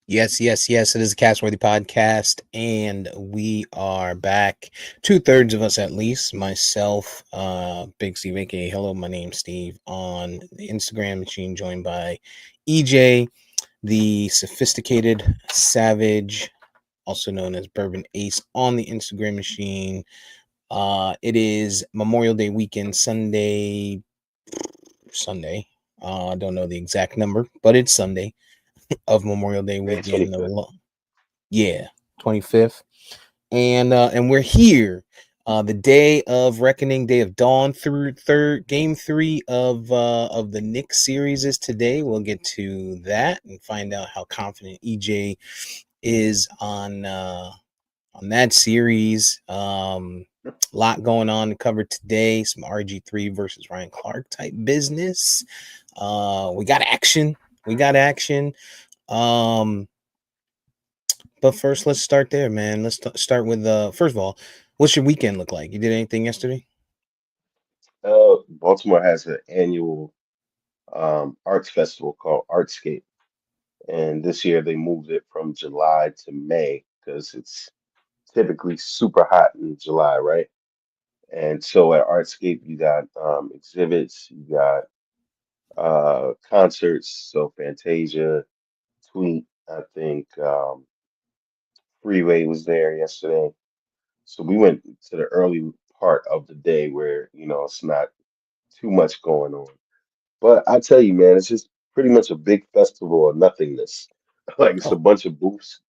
Yes, yes, yes. It is a Castworthy podcast, and we are back. Two-thirds of us, at least. Myself, Big Steve, aka Hello, my name's Steve, on the Instagram machine, joined by EJ, the sophisticated savage, also known as Bourbon Ace, on the Instagram machine. It is Memorial Day weekend, Sunday. I don't know the exact number, but it's Sunday of Memorial Day May weekend. 25th. Yeah, 25th. And we're here. The day of reckoning, day of dawn through third game three of the Knicks series is today. We'll get to that and find out how confident EJ is on that series. A lot going on to cover today. Some RG3 versus Ryan Clark type business. We got action. We got action. Um, but first, let's start there, man. Let's start with first of all, what's your weekend look like? You did anything yesterday? Baltimore has an annual arts festival called Artscape, and this year they moved it from July to May because it's typically super hot in July, right? And so at Artscape, you got exhibits, you got concerts. So Fantasia, Tweet, I think Freeway was there yesterday. So we went to the early part of the day where, it's not too much going on. But I tell you, man, it's just pretty much a big festival of nothingness. Like it's a Oh, bunch of booths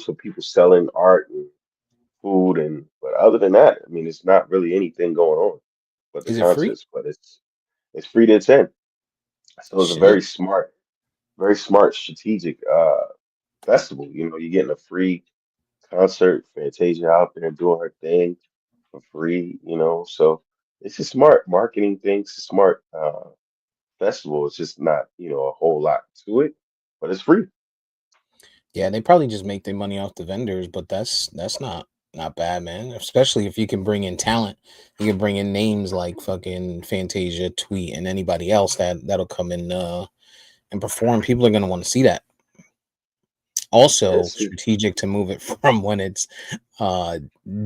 of people selling art and food, and but other than that, I mean, it's not really anything going on but the is it free? concerts. But it's free to attend, so it's a Shit. very smart, strategic festival. You're getting a free concert, Fantasia out there doing her thing for free. So it's a smart marketing thing. It's a smart festival. It's just not, a whole lot to it, but it's free. Yeah, they probably just make their money off the vendors, but that's not bad, man. Especially if you can bring in talent, you can bring in names like fucking Fantasia, Tweet, and anybody else that'll come in and perform. People are gonna want to see that. Also, Yes, strategic to move it from when it's uh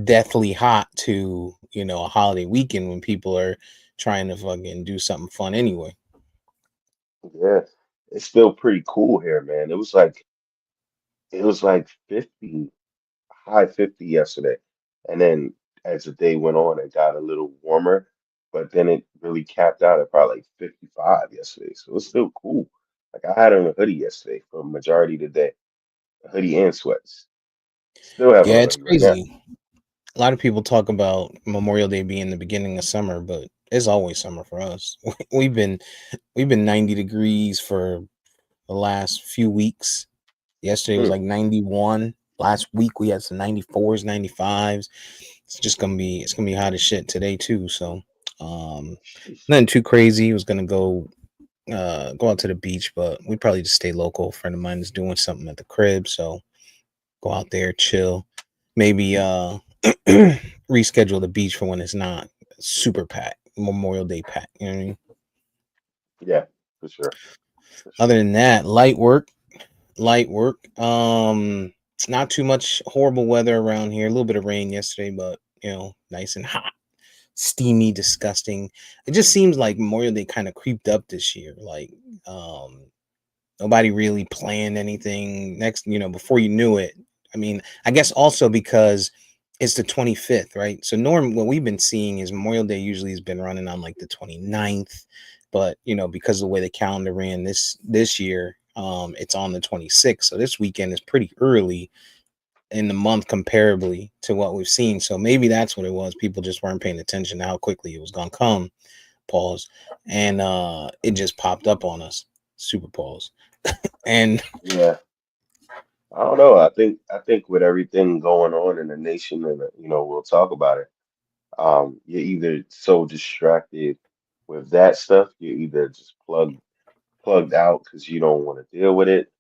deathly hot to a holiday weekend when people are trying to fucking do something fun anyway. yeah. It's still pretty cool here, man. It was like 50, high 50 yesterday. And then as the day went on, it got a little warmer, but then it really capped out at probably like 55 yesterday. So it's still cool. Like I had on a hoodie yesterday for majority of the day, a hoodie and sweats. Still have Yeah, on a it's hoodie right now. crazy. A lot of people talk about Memorial Day being the beginning of summer, but it's always summer for us. We've been 90 degrees for the last few weeks. Yesterday was Hmm. like 91. Last week we had some 94s, 95s. It's gonna be hot as shit today too. So um Sheesh. nothing too crazy. Was gonna go out to the beach, but we probably just stay local. A friend of mine is doing something at the crib, so go out there, chill. Maybe reschedule the beach for when it's not super packed, Memorial Day packed. You know what I mean? Yeah, for sure. For Other sure. than that, light work, light work. Not too much horrible weather around here. A little bit of rain yesterday, but nice and hot, steamy, disgusting. It just seems like Memorial Day kind of creeped up this year. Like, um, nobody really planned anything before you knew it. I mean, I guess also because it's the 25th, right? So what we've been seeing is Memorial Day usually has been running on like the 29th, but because of the way the calendar ran this year, it's on the 26th. So this weekend is pretty early in the month comparably to what we've seen. So maybe that's what it was. People just weren't paying attention to how quickly it was gonna come. Pause. And it just popped up on us. Super pause. And Yeah. I don't know. I think with everything going on in the nation, and we'll talk about it. You're either so distracted with that stuff, you're either just plugged out because you don't want to deal with it.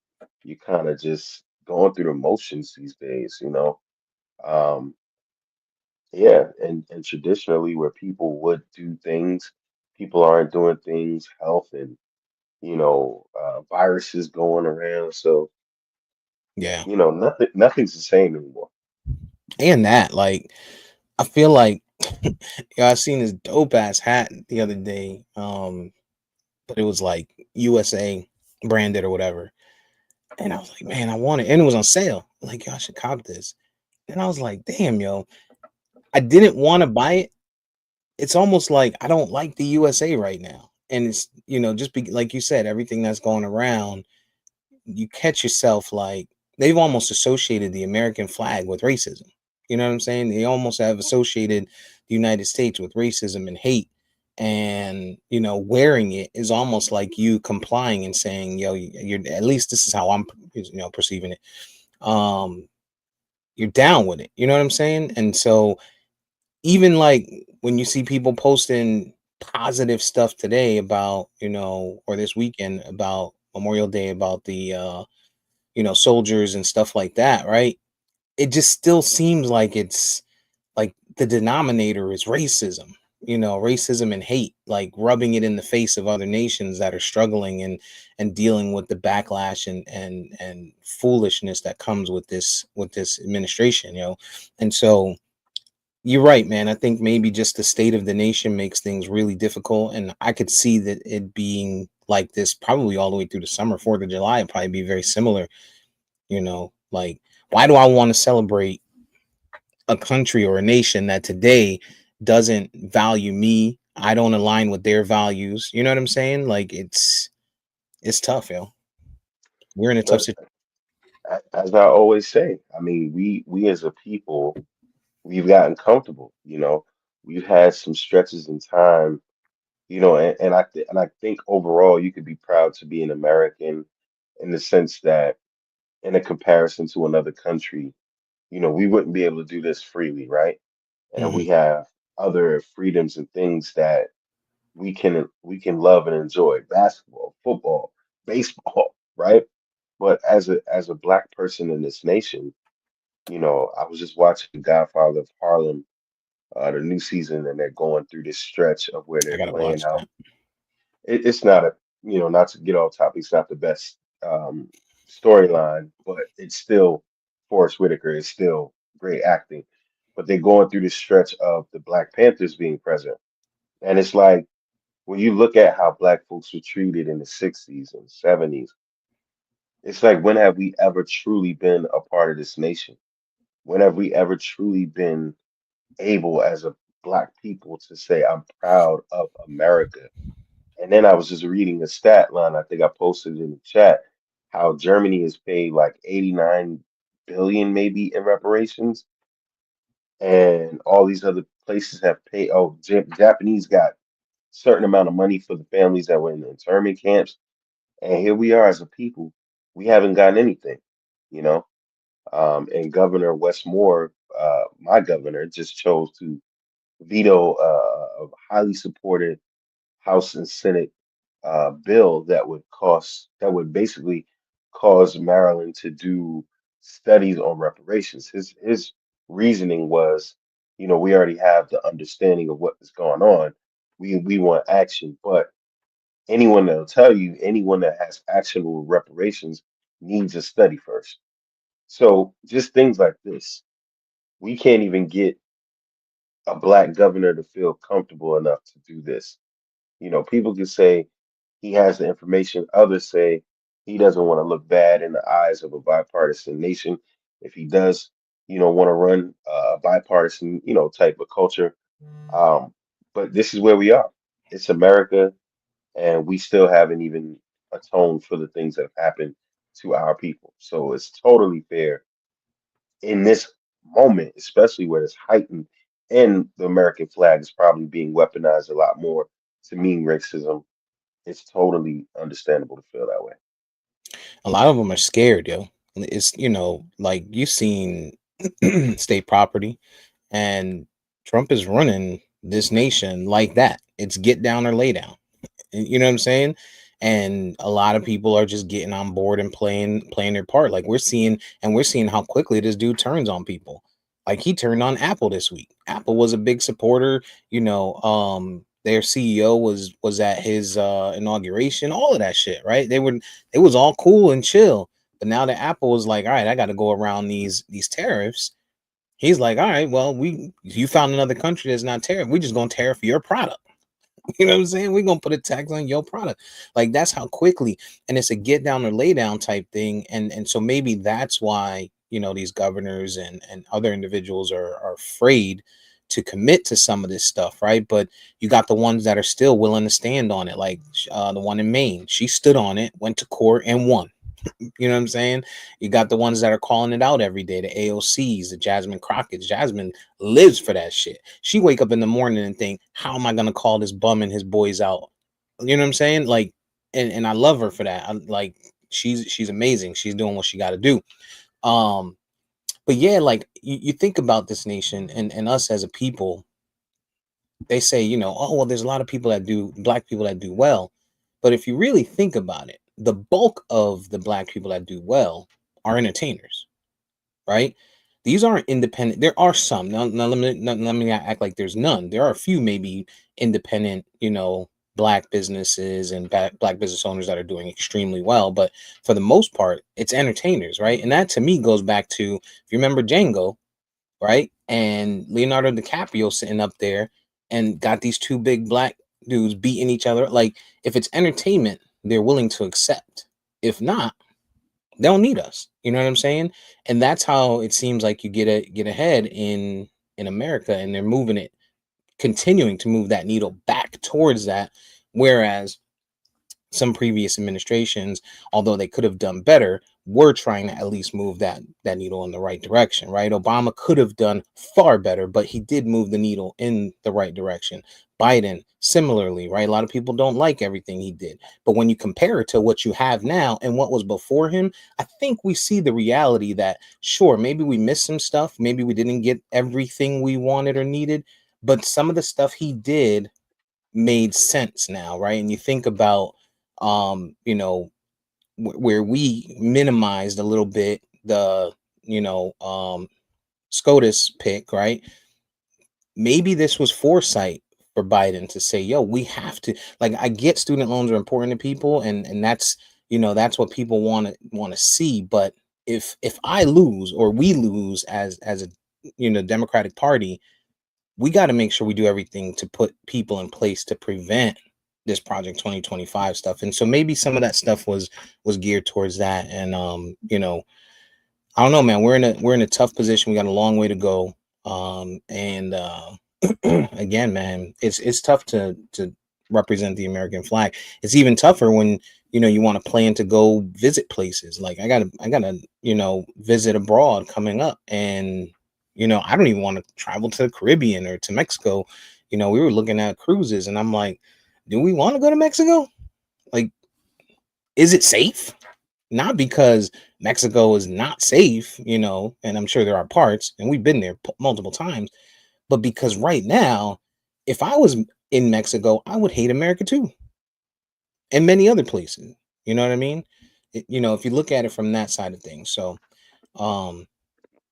You kind of just going through the motions these days. Um, yeah, and traditionally where people would do things, people aren't doing things, health and viruses going around. So. Yeah. Nothing's the same anymore. And that, like, I feel like yeah, I seen this dope ass hat the other day. But it was like USA branded or whatever. And I was like, man, I want it. And it was on sale. Like, yo, I should cop this. And I was like, damn, yo, I didn't want to buy it. It's almost like I don't like the USA right now. And it's, just like you said, everything that's going around, you catch yourself like they've almost associated the American flag with racism. You know what I'm saying? They almost have associated the United States with racism and hate. And wearing it is almost like you complying and saying, "Yo, you're at least this is how I'm, perceiving it. Um, you're down with it." You know what I'm saying? And so even like when you see people posting positive stuff today about, or this weekend about Memorial Day about the soldiers and stuff like that, right? It just still seems like it's like the denominator is racism, racism and hate, like rubbing it in the face of other nations that are struggling and dealing with the backlash and foolishness that comes with this administration, And so you're right, man. I think maybe just the state of the nation makes things really difficult. And I could see that it being like this probably all the way through the summer. 4th of July would probably be very similar. Like, why do I want to celebrate a country or a nation that today doesn't value me? I don't align with their values. You know what I'm saying? Like, it's tough, yo. We're in a tough But situation. as I always say, I mean, we as a people, we've gotten comfortable. We've had some stretches in time. And I think overall, you could be proud to be an American in the sense that, in a comparison to another country, we wouldn't be able to do this freely, right? And we Hmm. have other freedoms and things that we can love and enjoy: basketball, football, baseball, right? But as a black person in this nation, I was just watching Godfather of Harlem, the new season, and they're going through this stretch of where I they're gotta playing watch out. that. It's not not to get off topic, it's not the best storyline, but it's still Forrest Whitaker. It's still great acting. But they're going through this stretch of the Black Panthers being present. And it's like, when you look at how black folks were treated in the 60s and 70s, it's like, when have we ever truly been a part of this nation? When have we ever truly been able as a black people to say, I'm proud of America? And then I was just reading a stat line, I think I posted in the chat, how Germany has paid like 89 billion maybe in reparations, and all these other places have paid. Oh, Japanese got certain amount of money for the families that were in the internment camps, and here we are as a people, we haven't gotten anything, you know. And Governor Westmore, my governor, just chose to veto a highly supported House and Senate bill that would basically cause Maryland to do studies on reparations. His reasoning was, we already have the understanding of what is going on. We want action, but anyone that has actionable reparations needs a study first. So just things like this, we can't even get a black governor to feel comfortable enough to do this. People can say he has the information. Others say he doesn't want to look bad in the eyes of a bipartisan nation. If he does, want to run a bipartisan, type of culture. Um, but this is where we are. It's America, and we still haven't even atoned for the things that have happened to our people. So it's totally fair in this moment, especially where it's heightened, and the American flag is probably being weaponized a lot more to mean racism. It's totally understandable to feel that way. A lot of them are scared, yo. It's like you've seen state property, and Trump is running this nation like that. It's get down or lay down. You know what I'm saying? And a lot of people are just getting on board and playing their part. Like we're seeing how quickly this dude turns on people. Like he turned on Apple this week. Apple was a big supporter. Their CEO was at his inauguration. All of that shit, right? It was all cool and chill. But now that Apple is like, all right, I got to go around these tariffs. He's like, all right, well, you found another country that's not tariff. We just gonna tariff your product. You know what I'm saying? We're gonna put a tax on your product. Like that's how quickly, and it's a get down or lay down type thing. And so maybe that's why, these governors and other individuals are afraid to commit to some of this stuff, right? But you got the ones that are still willing to stand on it, like the one in Maine. She stood on it, went to court, and won. You know what I'm saying? You got the ones that are calling it out every day, the AOCs, the Jasmine Crockett. Jasmine lives for that shit. She wake up in the morning and think, how am I gonna call this bum and his boys out? You know what I'm saying? Like, and I love her for that. Like she's amazing. She's doing what she got to do. Um, but yeah, like you think about this nation and us as a people, they say, oh well, there's a lot of people that do black people that do well. But if you really think about it, the bulk of the black people that do well are entertainers, right? These aren't independent. There are some. Now let me not act like there's none. There are a few maybe independent, black businesses and black business owners that are doing extremely well. But for the most part, it's entertainers, right? And that to me goes back to, if you remember Django, right? And Leonardo DiCaprio sitting up there and got these two big black dudes beating each other. Like, if it's entertainment, they're willing to accept. If not, they don't need us. You know what I'm saying? And that's how it seems like you get ahead in America, and they're moving it, continuing to move that needle back towards that. Whereas some previous administrations, although they could have done better, were trying to at least move that needle in the right direction, right? Obama could have done far better, but he did move the needle in the right direction. Biden, similarly, right? A lot of people don't like everything he did, but when you compare it to what you have now and what was before him, I think we see the reality that, sure, maybe we missed some stuff, maybe we didn't get everything we wanted or needed, but some of the stuff he did made sense now, right? And you think about where we minimized a little bit the SCOTUS pick, right? Maybe this was foresight for Biden to say, yo, we have to, like, I get student loans are important to people, and that's that's what people want to see. But if I lose or we lose as a Democratic Party, we got to make sure we do everything to put people in place to prevent this Project 2025 stuff. And so maybe some of that stuff was geared towards that. And I don't know, man. We're in a tough position. We got a long way to go. And again, man, it's tough to represent the American flag. It's even tougher when you want to plan to go visit places. Like I gotta visit abroad coming up, and I don't even want to travel to the Caribbean or to Mexico. We were looking at cruises, and I'm like, do we want to go to Mexico? Like, is it safe? Not because Mexico is not safe, and I'm sure there are parts, and we've been there multiple times, but because right now, if I was in Mexico, I would hate America too, and many other places. You know what I mean? If you look at it from that side of things. So,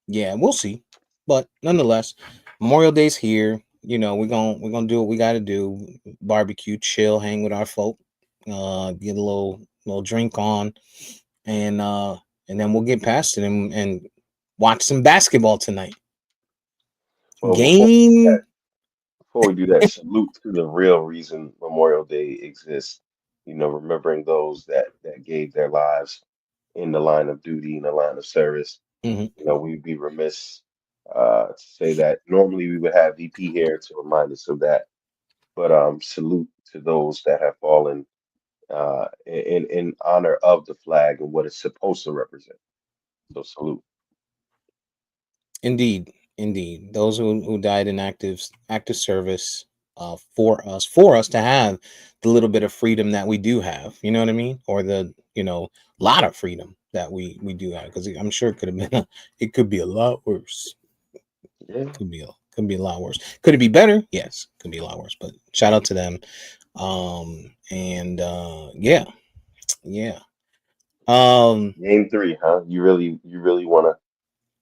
yeah, we'll see. But nonetheless, Memorial Day's here. We're gonna do what we gotta do. Barbecue, chill, hang with our folk, get a little drink on, and then we'll get past it and watch some basketball tonight. Well, Game. before we do that, salute to the real reason Memorial Day exists. Remembering those that gave their lives in the line of duty, in the line of service. Mhm. We'd be remiss to say that normally we would have VP here to remind us of that. But salute to those that have fallen in honor of the flag and what it's supposed to represent. So salute. Indeed, indeed. Those who died in active service, for us to have the little bit of freedom that we do have. You know what I mean? Or the lot of freedom that we do have, because I'm sure it could have been it could be a lot worse. Yeah. Could be a lot worse. Could it be better? Yes, could be a lot worse. But shout out to them. And yeah, yeah. Um, Game three, huh? You really want to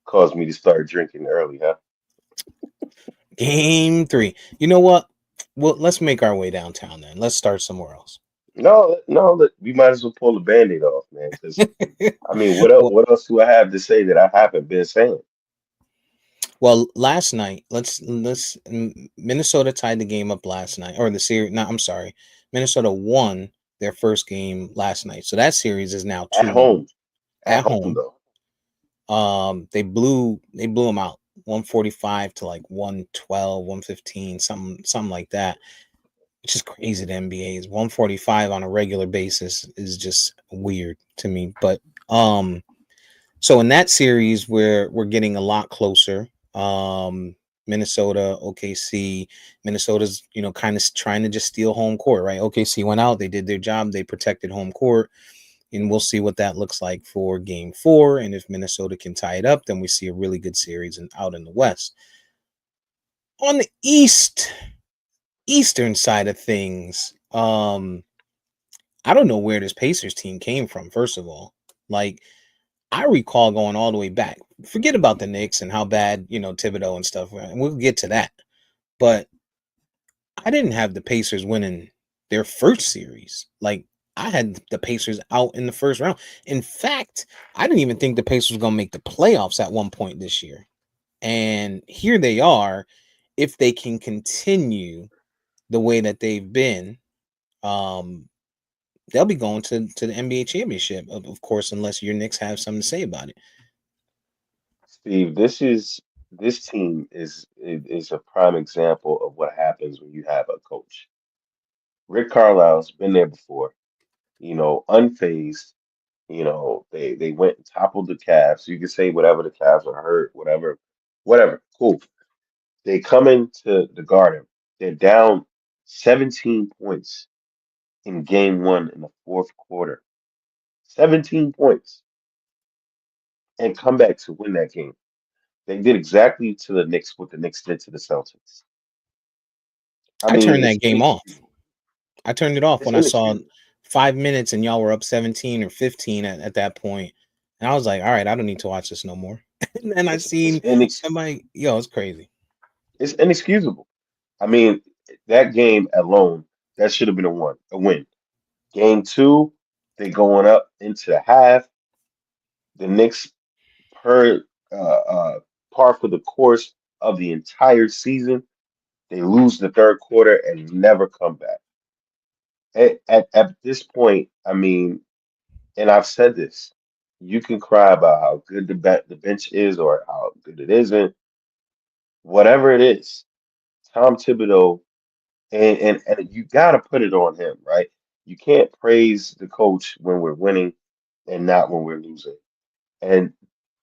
cause me to start drinking early, huh? game 3. You know what? Well, let's make our way downtown then. Let's start somewhere else. No, no, we might as well pull the Band-Aid off, man. Because I mean, Well, what else do I have to say that I haven't been saying? well, last night, Minnesota tied the game up last night, or the series. No, I'm sorry, Minnesota won their first game last night, so that series is now At 2-1 home, at at home home. though. They blew them out 145 to like 112, 115, something like that. Which is crazy. The NBA is 145 on a regular basis is just weird to me. But so in that series we're getting a lot closer. Minnesota, OKC, Minnesota's, kind of trying to just steal home court, right? OKC went out, they did their job, they protected home court, and we'll see what that looks like for game 4. And if Minnesota can tie it up, then we see a really good series out in the West. On the eastern side of things, I don't know where this Pacers team came from, first of all. Like, I recall going all the way back. Forget about the Knicks and how bad, Thibodeau and stuff. And we'll get to that. But I didn't have the Pacers winning their first series. Like, I had the Pacers out in the first round. In fact, I didn't even think the Pacers were going to make the playoffs at one point this year. And here they are. If they can continue the way that they've been, um, they'll be going to the NBA championship, of course, unless your Knicks have something to say about it. Steve, this team is a prime example of what happens when you have a coach. Rick Carlisle's been there before, unfazed. They went and toppled the Cavs. You can say whatever, the Cavs are hurt, whatever. Cool. They come into the Garden. They're down 17 points in game 1 in the fourth quarter. 17 points and come back to win that game. They did exactly to the Knicks what the Knicks did to the Celtics. I I mean, turned it's that game off. inexcusable. I turned it off It's when I saw inexcusable. 5 minutes and y'all were up 17 or 15 at that point. And I was like, all right, I don't need to watch this no more. And then I It's it's seen inex somebody, yo, it's crazy. it's inexcusable. I mean, that game alone, that should have been a win. Game 2, they going up into the half. The Knicks per par for the course of the entire season. They lose the third quarter and never come back. At this point, I mean, and I've said this, you can cry about how good the bench is or how good it isn't, whatever it is. Tom Thibodeau, and you got to put it on him, right? You can't praise the coach when we're winning and not when we're losing. And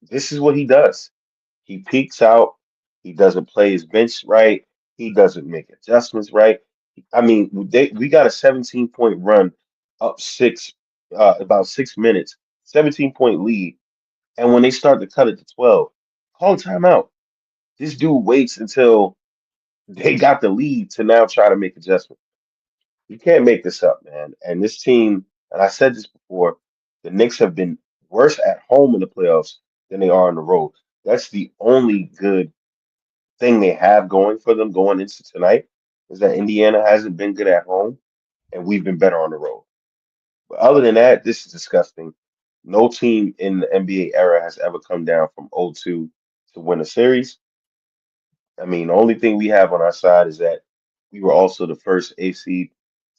this is what he does. He peaks out. He doesn't play his bench right. He doesn't make adjustments right. I mean, we got a 17-point run up about 6 minutes, 17-point lead. And when they start to cut it to 12, call a timeout. This dude waits until they got the lead to now try to make adjustments. You can't make this up, man. And this team, and I said this before, the Knicks have been worse at home in the playoffs than they are on the road. That's the only good thing they have going for them going into tonight is that Indiana hasn't been good at home and we've been better on the road. But other than that, this is disgusting. No team in the NBA era has ever come down from 0-2 to win a series. I mean, the only thing we have on our side is that we were also the first eighth seed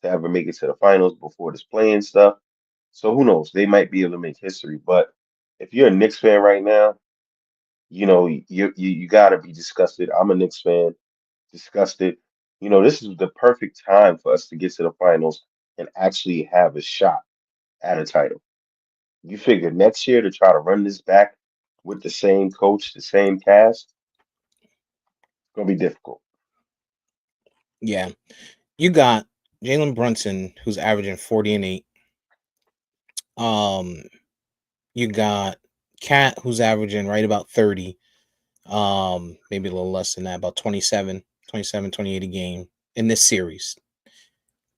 to ever make it to the finals before this playing stuff. So who knows? They might be able to make history. But if you're a Knicks fan right now, you got to be disgusted. I'm a Knicks fan, disgusted. This is the perfect time for us to get to the finals and actually have a shot at a title. You figure next year to try to run this back with the same coach, the same cast, it's gonna be difficult. Yeah. You got Jalen Brunson, who's averaging 40 and 8. Um, you got Cat, who's averaging right about 30. Maybe a little less than that, about 27, 28 a game in this series.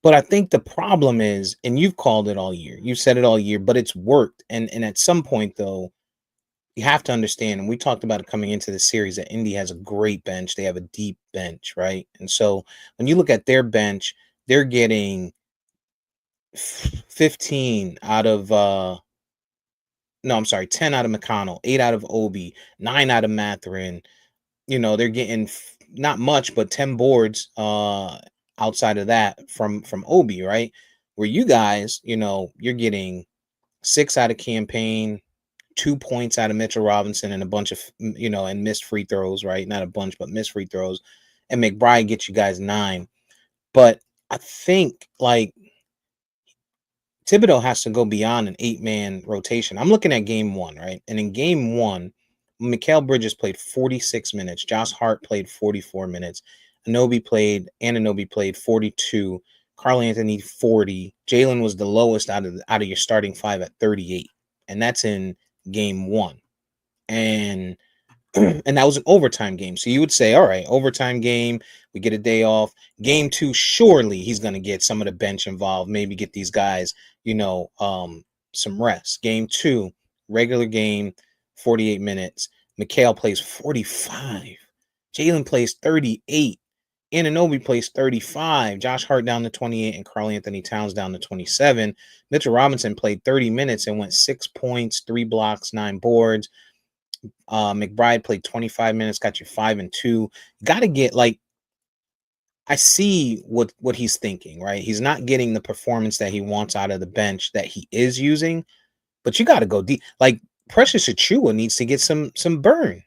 But I think the problem is, and you've called it all year, you've said it all year, but it's worked. And at some point, though, you have to understand, and we talked about it coming into the series, that Indy has a great bench. They have a deep bench, right? And so when you look at their bench, they're getting 15 out of no, I'm sorry, 10 out of McConnell, 8 out of Obi, 9 out of Matherin. They're getting not much, but 10 boards outside of that from Obi, right? Where you guys, you're getting 6 out of Campaign, 2 points out of Mitchell Robinson, and a bunch of and missed free throws, right? Not a bunch, but missed free throws. And McBride gets you guys 9. But I think like Thibodeau has to go beyond an 8-man rotation. I'm looking at game one, right? And in game one, Mikal Bridges played 46 minutes. Josh Hart played 44 minutes. Anunoby played 42. Carl Anthony 40. Jalen was the lowest out of your starting five at 38. And that's in game one. And and that was an overtime game. So you would say, all right, overtime game, we get a day off. Game 2, surely he's going to get some of the bench involved, maybe get these guys, some rest. Game 2, regular game, 48 minutes. Mikal plays 45. Jalen plays 38. Anunoby plays 35. Josh Hart down to 28 and Karl Anthony Towns down to 27. Mitchell Robinson played 30 minutes and went 6 points, 3 blocks, 9 boards. McBride played 25 minutes, got you 5 and 2. Got to get like I see what he's thinking, right? He's not getting the performance that he wants out of the bench that he is using, but you got to go deep. Like Precious Achua needs to get some burn.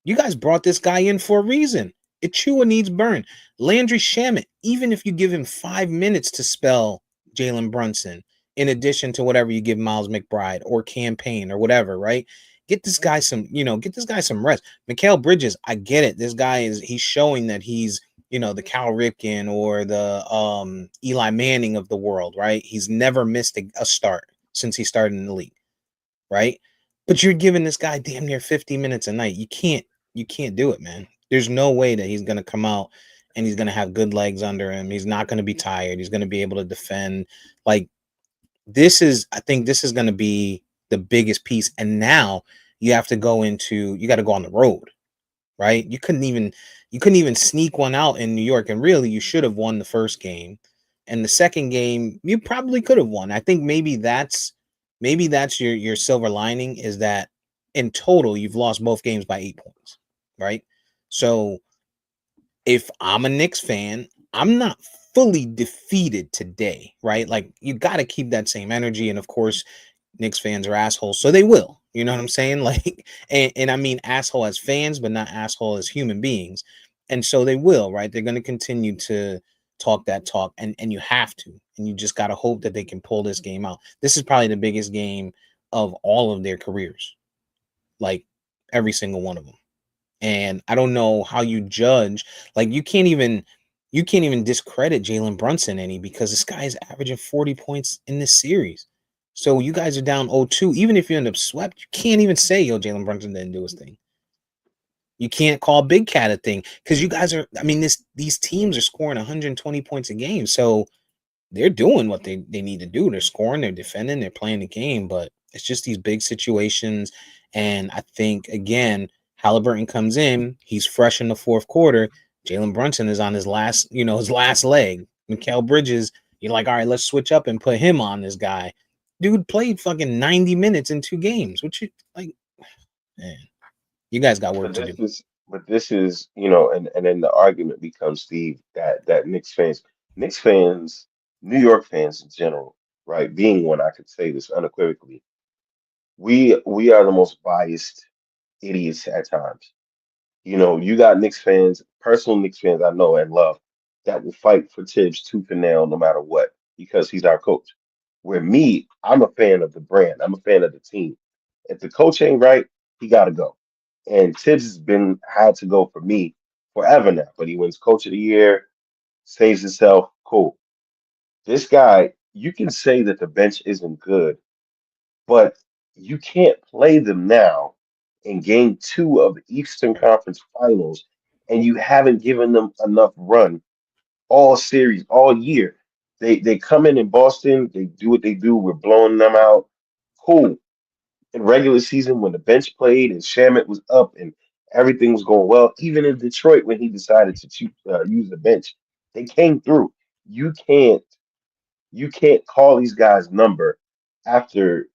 You guys brought this guy in for a reason. Achua needs burn. Landry Shamet, even if you give him 5 minutes to spell Jalen Brunson, in addition to whatever you give Miles McBride or Campaign or whatever, right? Get this guy some rest. Mikal Bridges, I get it. This guy he's showing that he's, the Cal Ripken or the Eli Manning of the world, right? He's never missed a start since he started in the league, right? But you're giving this guy damn near 50 minutes a night. You can't do it, man. There's no way that he's gonna come out and he's gonna have good legs under him. He's not gonna be tired. He's gonna be able to defend. Like I think this is gonna be the biggest piece. And now you got to go on the road, right? You couldn't even sneak one out in New York. And really you should have won the first game. And the second game, you probably could have won. I think maybe that's your silver lining is that in total you've lost both games by 8 points, right? So if I'm a Knicks fan, I'm not fully defeated today, right? Like you got to keep that same energy, and of course, Knicks fans are assholes, so they will. You know what I'm saying? Like, and I mean asshole as fans, but not asshole as human beings, and so they will, right? They're going to continue to talk that talk, and you have to, and you just got to hope that they can pull this game out. This is probably the biggest game of all of their careers, like every single one of them. And I don't know how you judge. Like you can't even discredit Jalen Brunson any because this guy is averaging 40 points in this series. So you guys are down 0-2. Even if you end up swept, you can't even say, yo, Jalen Brunson didn't do his thing. You can't call Big Cat a thing because you guys are, I mean, these teams are scoring 120 points a game. So they're doing what they need to do. They're scoring, they're defending, they're playing the game, but it's just these big situations. And I think again, Halliburton comes in, he's fresh in the fourth quarter. Jalen Brunson is on his last leg. Mikal Bridges, you're like, all right, let's switch up and put him on this guy. Dude played fucking 90 minutes in 2 games. What you like, man? You guys got work But to do. this is, and then the argument becomes, Steve, that Knicks fans, New York fans in general, right? Being one, I could say this unequivocally. We are the most biased idiots at times. You got Knicks fans, personal Knicks fans I know and love, that will fight for Tibbs tooth and nail no matter what because he's our coach. Where me, I'm a fan of the brand. I'm a fan of the team. If the coach ain't right, he got to go. And Tibbs has been had to go for me forever now. But he wins Coach of the Year, saves himself. Cool. This guy, you can say that the bench isn't good, but you can't play them now in game 2 of the Eastern Conference Finals, and you haven't given them enough run all series, all year. They come in Boston, they do what they do, we're blowing them out. Cool. In regular season, when the bench played and Shamit was up and everything was going well, even in Detroit when he decided to use the bench, they came through. You can't. You can't call these guys number after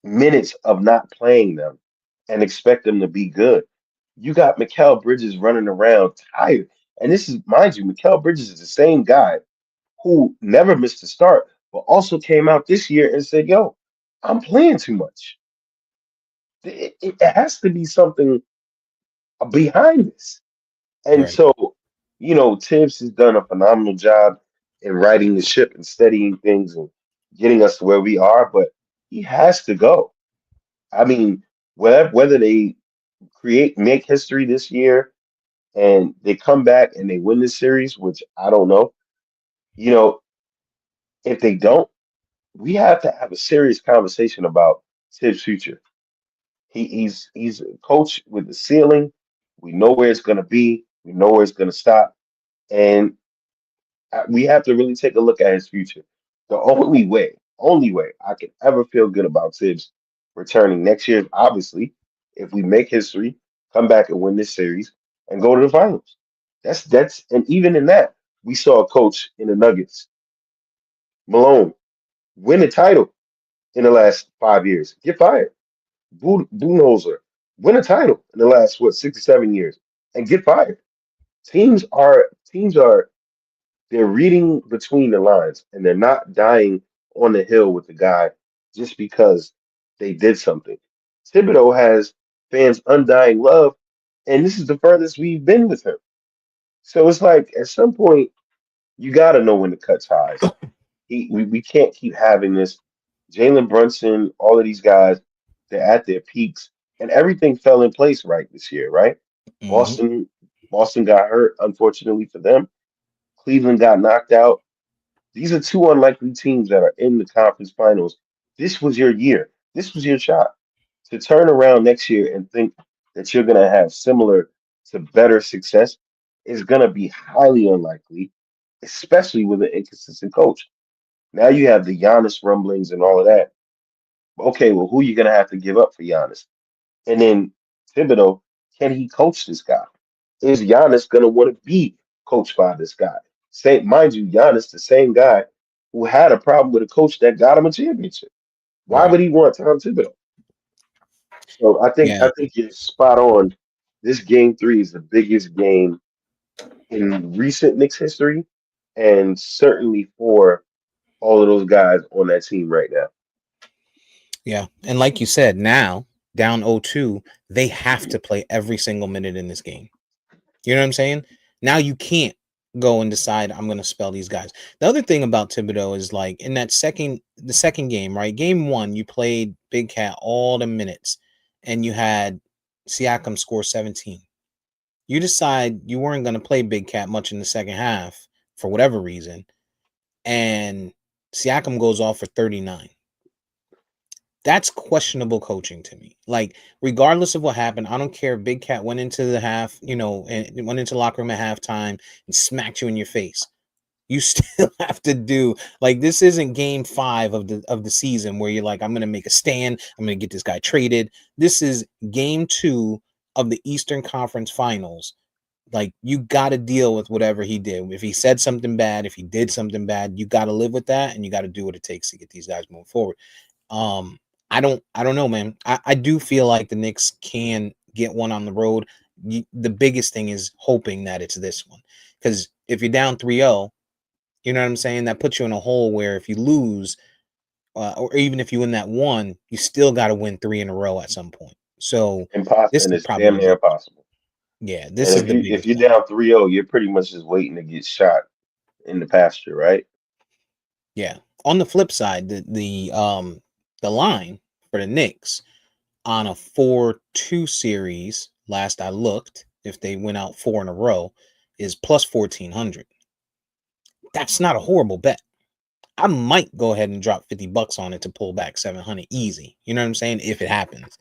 minutes of not playing them and expect them to be good. You got Mikal Bridges running around tired. And this is, mind you, Mikal Bridges is the same guy who never missed a start, but also came out this year and said, yo, I'm playing too much. It has to be something behind this. And Right. so, Tibbs has done a phenomenal job in righting the ship and steadying things and getting us to where we are, but he has to go. I mean, whether they make history this year and they come back and they win this series, which I don't know, you know, if they don't, we have to have a serious conversation about Tibbs' future. He's a coach with the ceiling. We know where it's gonna be. We know where it's gonna stop, and we have to really take a look at his future. The only way I can ever feel good about Tibbs returning next year, is obviously, if we make history, come back and win this series and go to the finals. And even in that, we saw a coach in the Nuggets, Malone, win a title in the last 5 years, get fired. Budenholzer, win a title in the last 6 or 7 years, and get fired. Teams are they're reading between the lines and they're not dying on the hill with the guy just because they did something. Thibodeau has fans' undying love, and this is the furthest we've been with him. So it's like at some point you got to know when to cut ties. We can't keep having this. Jalen Brunson, all of these guys, they're at their peaks, and everything fell in place right this year, right? Hmm. Boston, Boston got hurt, unfortunately for them. Cleveland got knocked out. These are two unlikely teams that are in the conference finals. This was your year. This was your shot to turn around next year and think that you're going to have similar to better success is going to be highly unlikely, especially with an inconsistent coach. Now you have the Giannis rumblings and all of that. Okay, well, who are you going to have to give up for Giannis? And then Thibodeau, can he coach this guy? Is Giannis going to want to be coached by this guy? Same, mind you, Giannis, the same guy who had a problem with a coach that got him a championship. Why Right. would he want Tom Thibodeau? So I think Yeah. I think you're spot on. This game three is the biggest game in recent Knicks history, and certainly for all of those guys on that team right now. Yeah. And like you said, now down 0-2, they have to play every single minute in this game. You know what I'm saying? Now you can't go and decide I'm going to spell these guys. The other thing about Thibodeau is like in the second game, right? Game one, you played Big Cat all the minutes and you had Siakam score 17. You decide you weren't going to play Big Cat much in the second half for whatever reason, and Siakam goes off for 39. That's questionable coaching to me. Like, regardless of what happened, I don't care if Big Cat went into the half, and went into the locker room at halftime and smacked you in your face. You still have to do like this isn't game 5 of the season where you're like, I'm gonna make a stand, I'm gonna get this guy traded. This is game 2 of the Eastern Conference Finals. Like, you gotta deal with whatever he did. If he said something bad, if he did something bad, you gotta live with that and you gotta do what it takes to get these guys moving forward. Um, I don't know, man. I do feel like the Knicks can get one on the road. The biggest thing is hoping that it's this one. Because if you're down 3-0, you know what I'm saying? That puts you in a hole where if you lose, or even if you win that one, you still got to win 3 in a row at some point. So Impossible, this and is it's damn probably near the impossible. yeah, And this is the if biggest you're one. down 3-0, you're pretty much just waiting to get shot in the pasture, right? Yeah. On the flip side, the line for the Knicks on a 4-2 series, last I looked, if they went out 4 in a row, is plus 1400. That's not a horrible bet. I might go ahead and drop $50 on it to pull back 700 easy. You know what I'm saying? If it happens,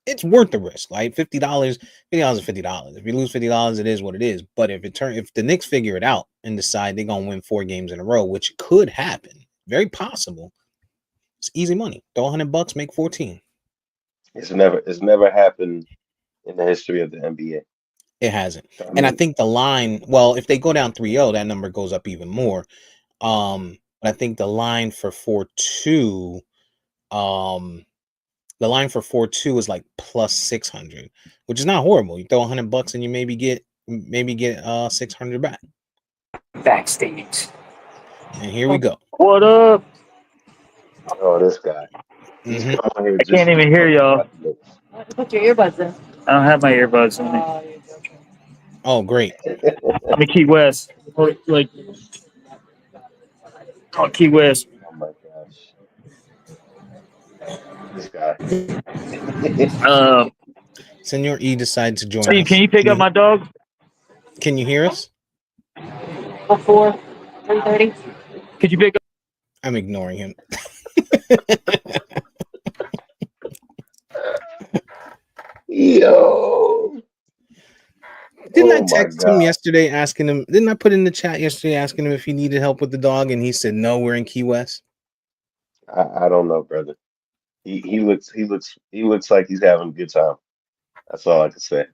it's worth the risk. Like $50 is $50. If you lose $50, it is what it is. But if the Knicks figure it out and decide they're gonna win 4 games in a row, which could happen, very possible, it's easy money. Throw $100, make 14. It's never happened in the history of the NBA. It hasn't. I And I mean, think the line, well, if they go down 3-0, that number goes up even more. Um, but I think um, the line for 4-2 is like plus 600, which is not horrible. You throw $100 and you maybe get 600 back. Backstage. And here we go. What up? Oh, this guy. He's Hmm. come on here I can't just to even hear talk y'all. about the Knicks. Put your earbuds in. I don't have my earbuds in me. Oh, great. I'm in Key West. Like, oh, Key West. Oh my gosh, this guy. Um, Senor E decided to join Steve, can us. you pick up my dog? Can you hear us? Before 3:30. Could you pick up? I'm ignoring him. Yo, Didn't I oh my text him God. yesterday asking him? Didn't I put in the chat yesterday asking him if he needed help with the dog? And he said, no, we're in Key West. I don't know, brother. He looks like he's having a good time. That's all I can say.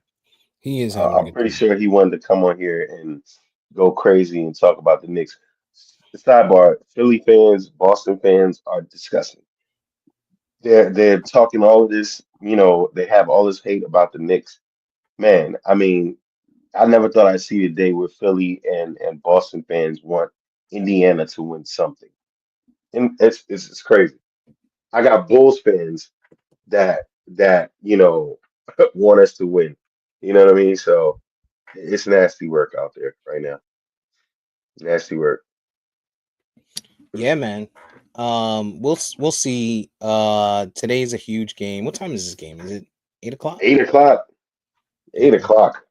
He is having a I'm good pretty time. sure he wanted to come on here and go crazy and talk about the Knicks. The sidebar: Philly fans, Boston fans are disgusting. They're talking all of this. They have all this hate about the Knicks. Man, I mean, I never thought I'd see a day where Philly and Boston fans want Indiana to win something, and it's crazy. I got Bulls fans that want us to win. You know what I mean? So it's nasty work out there right now. Nasty work. Yeah, man. We'll see. Today's a huge game. What time is this game? Is it 8 o'clock? 8 o'clock. Eight Okay. o'clock.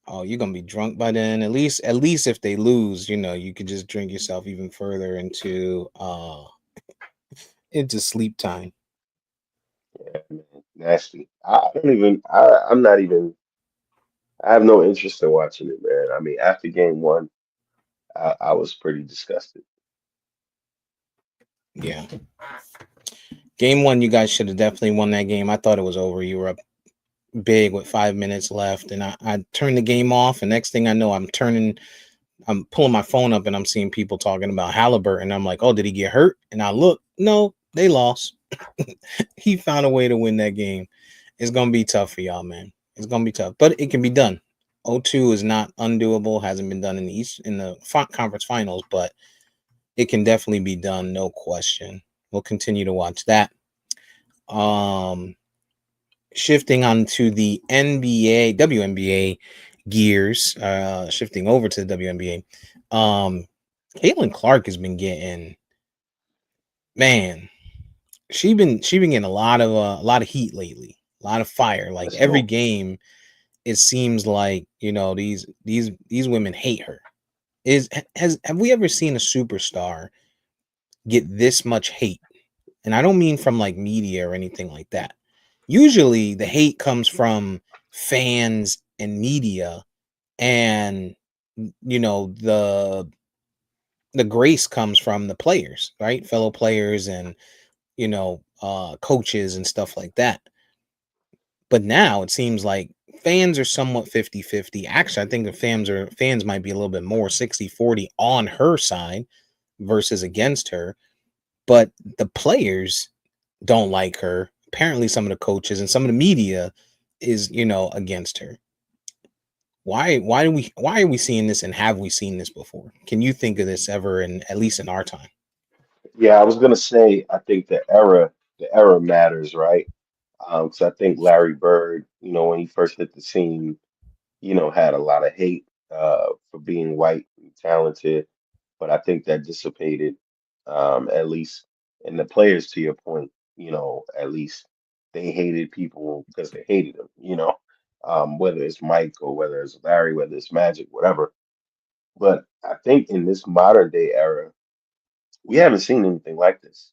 Oh, you're gonna be drunk by then. At least if they lose, you could just drink yourself even further into sleep time. Yeah, man. Nasty. I don't even. I'm not even. I have no interest in watching it, man. I mean, after game one, I was pretty disgusted. Yeah. Game one, you guys should have definitely won that game. I thought it was over. You were up big with 5 minutes left, and I turned the game off. And next thing I know, I'm pulling my phone up, and I'm seeing people talking about Halliburton. I'm like, oh, did he get hurt? And I look, no, they lost. He found a way to win that game. It's gonna be tough for y'all, man. It's gonna be tough, but it can be done. 0-2 is not undoable. Hasn't been done in the conference finals, but it can definitely be done, no question. We'll continue to watch that. Um, Shifting onto the NBA, WNBA gears, shifting over to the WNBA. Caitlin Clark has been getting, man, she been getting a lot of heat lately, a lot of fire. Like Let's every go. game, it seems like these women hate her. Have we ever seen a superstar get this much hate? And I don't mean from like media or anything like that. Usually the hate comes from fans and media, and the grace comes from the players, right? Fellow players and coaches and stuff like that. But now it seems like fans are somewhat 50-50. Actually, I think the fans might be a little bit more 60-40 on her side versus against her. But the players don't like her. Apparently, some of the coaches and some of the media is against her. Why are we seeing this, and have we seen this before? Can you think of this ever, in at least in our time? Yeah, I was gonna say. I think the era matters, right? Because I think Larry Bird, when he first hit the scene, had a lot of hate for being white and talented, but I think that dissipated, at least. And the players, to your point, at least they hated people because they hated them, whether it's Mike or whether it's Larry, whether it's Magic, whatever. But I think in this modern day era, we haven't seen anything like this.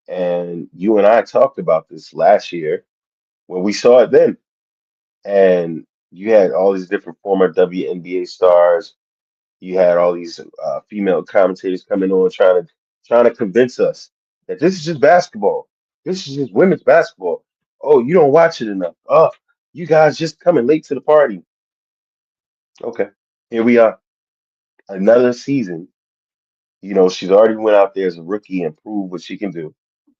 And you and I talked about this last year when we saw it then. And you had all these different former WNBA stars. You had all these female commentators coming on trying to convince us that this is just basketball. This is just women's basketball. Oh, you don't watch it enough. Oh, you guys just coming late to the party. Okay, here we are, another season She's already went out there as a rookie and proved what she can do,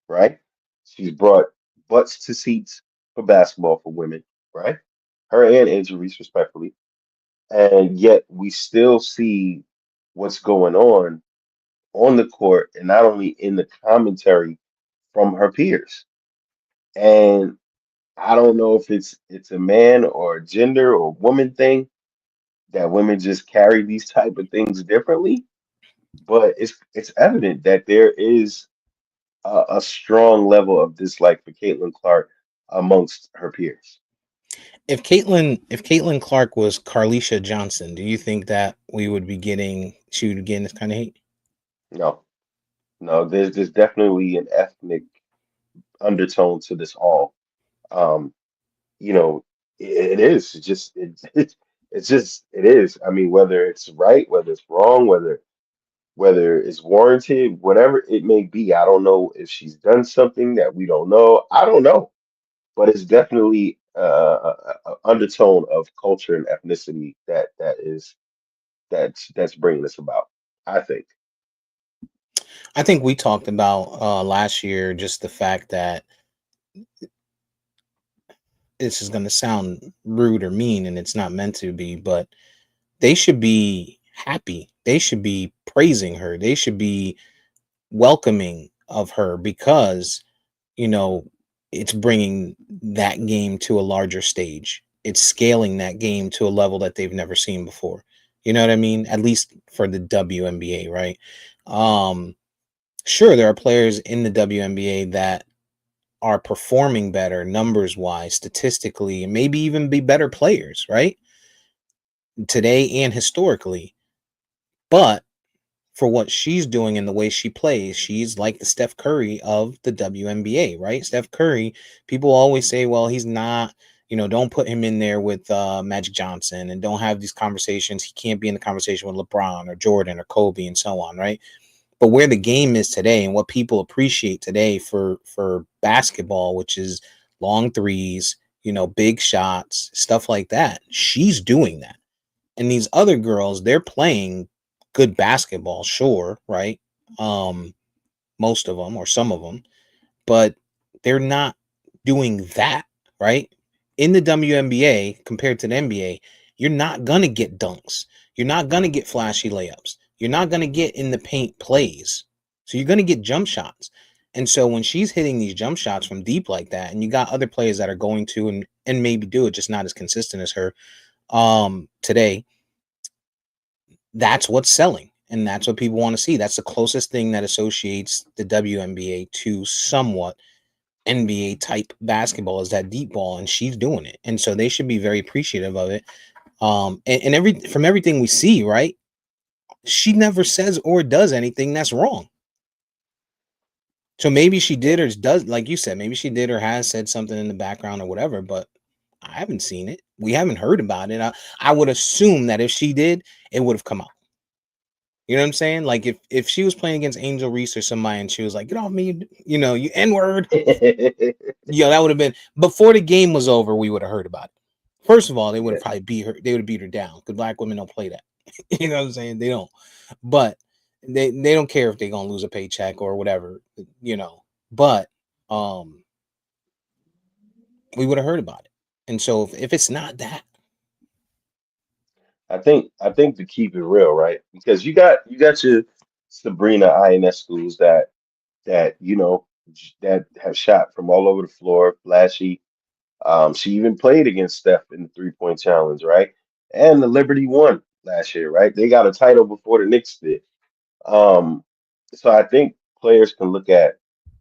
right? She's brought butts to seats for basketball for women, right? Her and Angel Reese, respectfully. And yet we still see what's going on the court, and not only in the commentary from her peers. And I don't know if it's a man or a gender or woman thing that women just carry these type of things differently, but it's evident that there is a strong level of dislike for Caitlin Clark amongst her peers. If Caitlin Clark was Carlisha Johnson, do you think that she would be getting this kind of hate? No, no, there's definitely an ethnic undertone to this all. Um, you know, it is it's just it's just it is. I mean, whether it's right, whether it's wrong, whether it's warranted, whatever it may be. I don't know if she's done something that we don't know. I don't know, but it's definitely a undertone of culture and ethnicity that's bringing this about. I think. I think we talked about last year just the fact that this is going to sound rude or mean, and it's not meant to be, but they should be happy. They should be praising her. They should be welcoming of her because, you know, it's bringing that game to a larger stage. It's scaling that game to a level that they've never seen before. You know what I mean? At least for the WNBA, right? Um, sure, there are players in the WNBA that are performing better numbers wise, statistically, and maybe even be better players, right? Today and historically. But for what she's doing and the way she plays, she's like the Steph Curry of the WNBA, right? Steph Curry, people always say, well, he's not, don't put him in there with Magic Johnson and don't have these conversations. He can't be in the conversation with LeBron or Jordan or Kobe and so on, right? But where the game is today and what people appreciate today for basketball, which is long threes, big shots, stuff like that, she's doing that. And these other girls, they're playing good basketball, sure, right? Um, most of them or some of them, but they're not doing that, right? In the WNBA compared to the NBA, you're not gonna get dunks. You're not gonna get flashy layups. You're not gonna get in the paint plays. So you're gonna get jump shots. And so when she's hitting these jump shots from deep like that, and you got other players that are going to and maybe do it, just not as consistent as her today, that's what's selling. And that's what people want to see. That's the closest thing that associates the WNBA to somewhat NBA type basketball is that deep ball, and she's doing it. And so they should be very appreciative of it. And from everything we see, right? She never says or does anything that's wrong. So maybe she did or does, like you said, maybe she did or has said something in the background or whatever, but I haven't seen it. We haven't heard about it. I would assume that if she did, it would have come out. You know what I'm saying? Like if she was playing against Angel Reese or somebody and she was like, get off me, you N-word. Yeah, that would have been before the game was over, we would have heard about it. First of all, they would have Yeah. probably beat her, they would have beat her down because black women don't play that. You know what I'm saying? They don't. But they don't care if they're gonna lose a paycheck or whatever, But um we would have heard about it. And so if it's not that, I think to keep it real, right? Because you got your Sabrina Ionescu's that have shot from all over the floor, flashy. She even played against Steph in the 3-point challenge, right? And the Liberty won last year, right? They got a title before the Knicks did. Um, so I think players can look at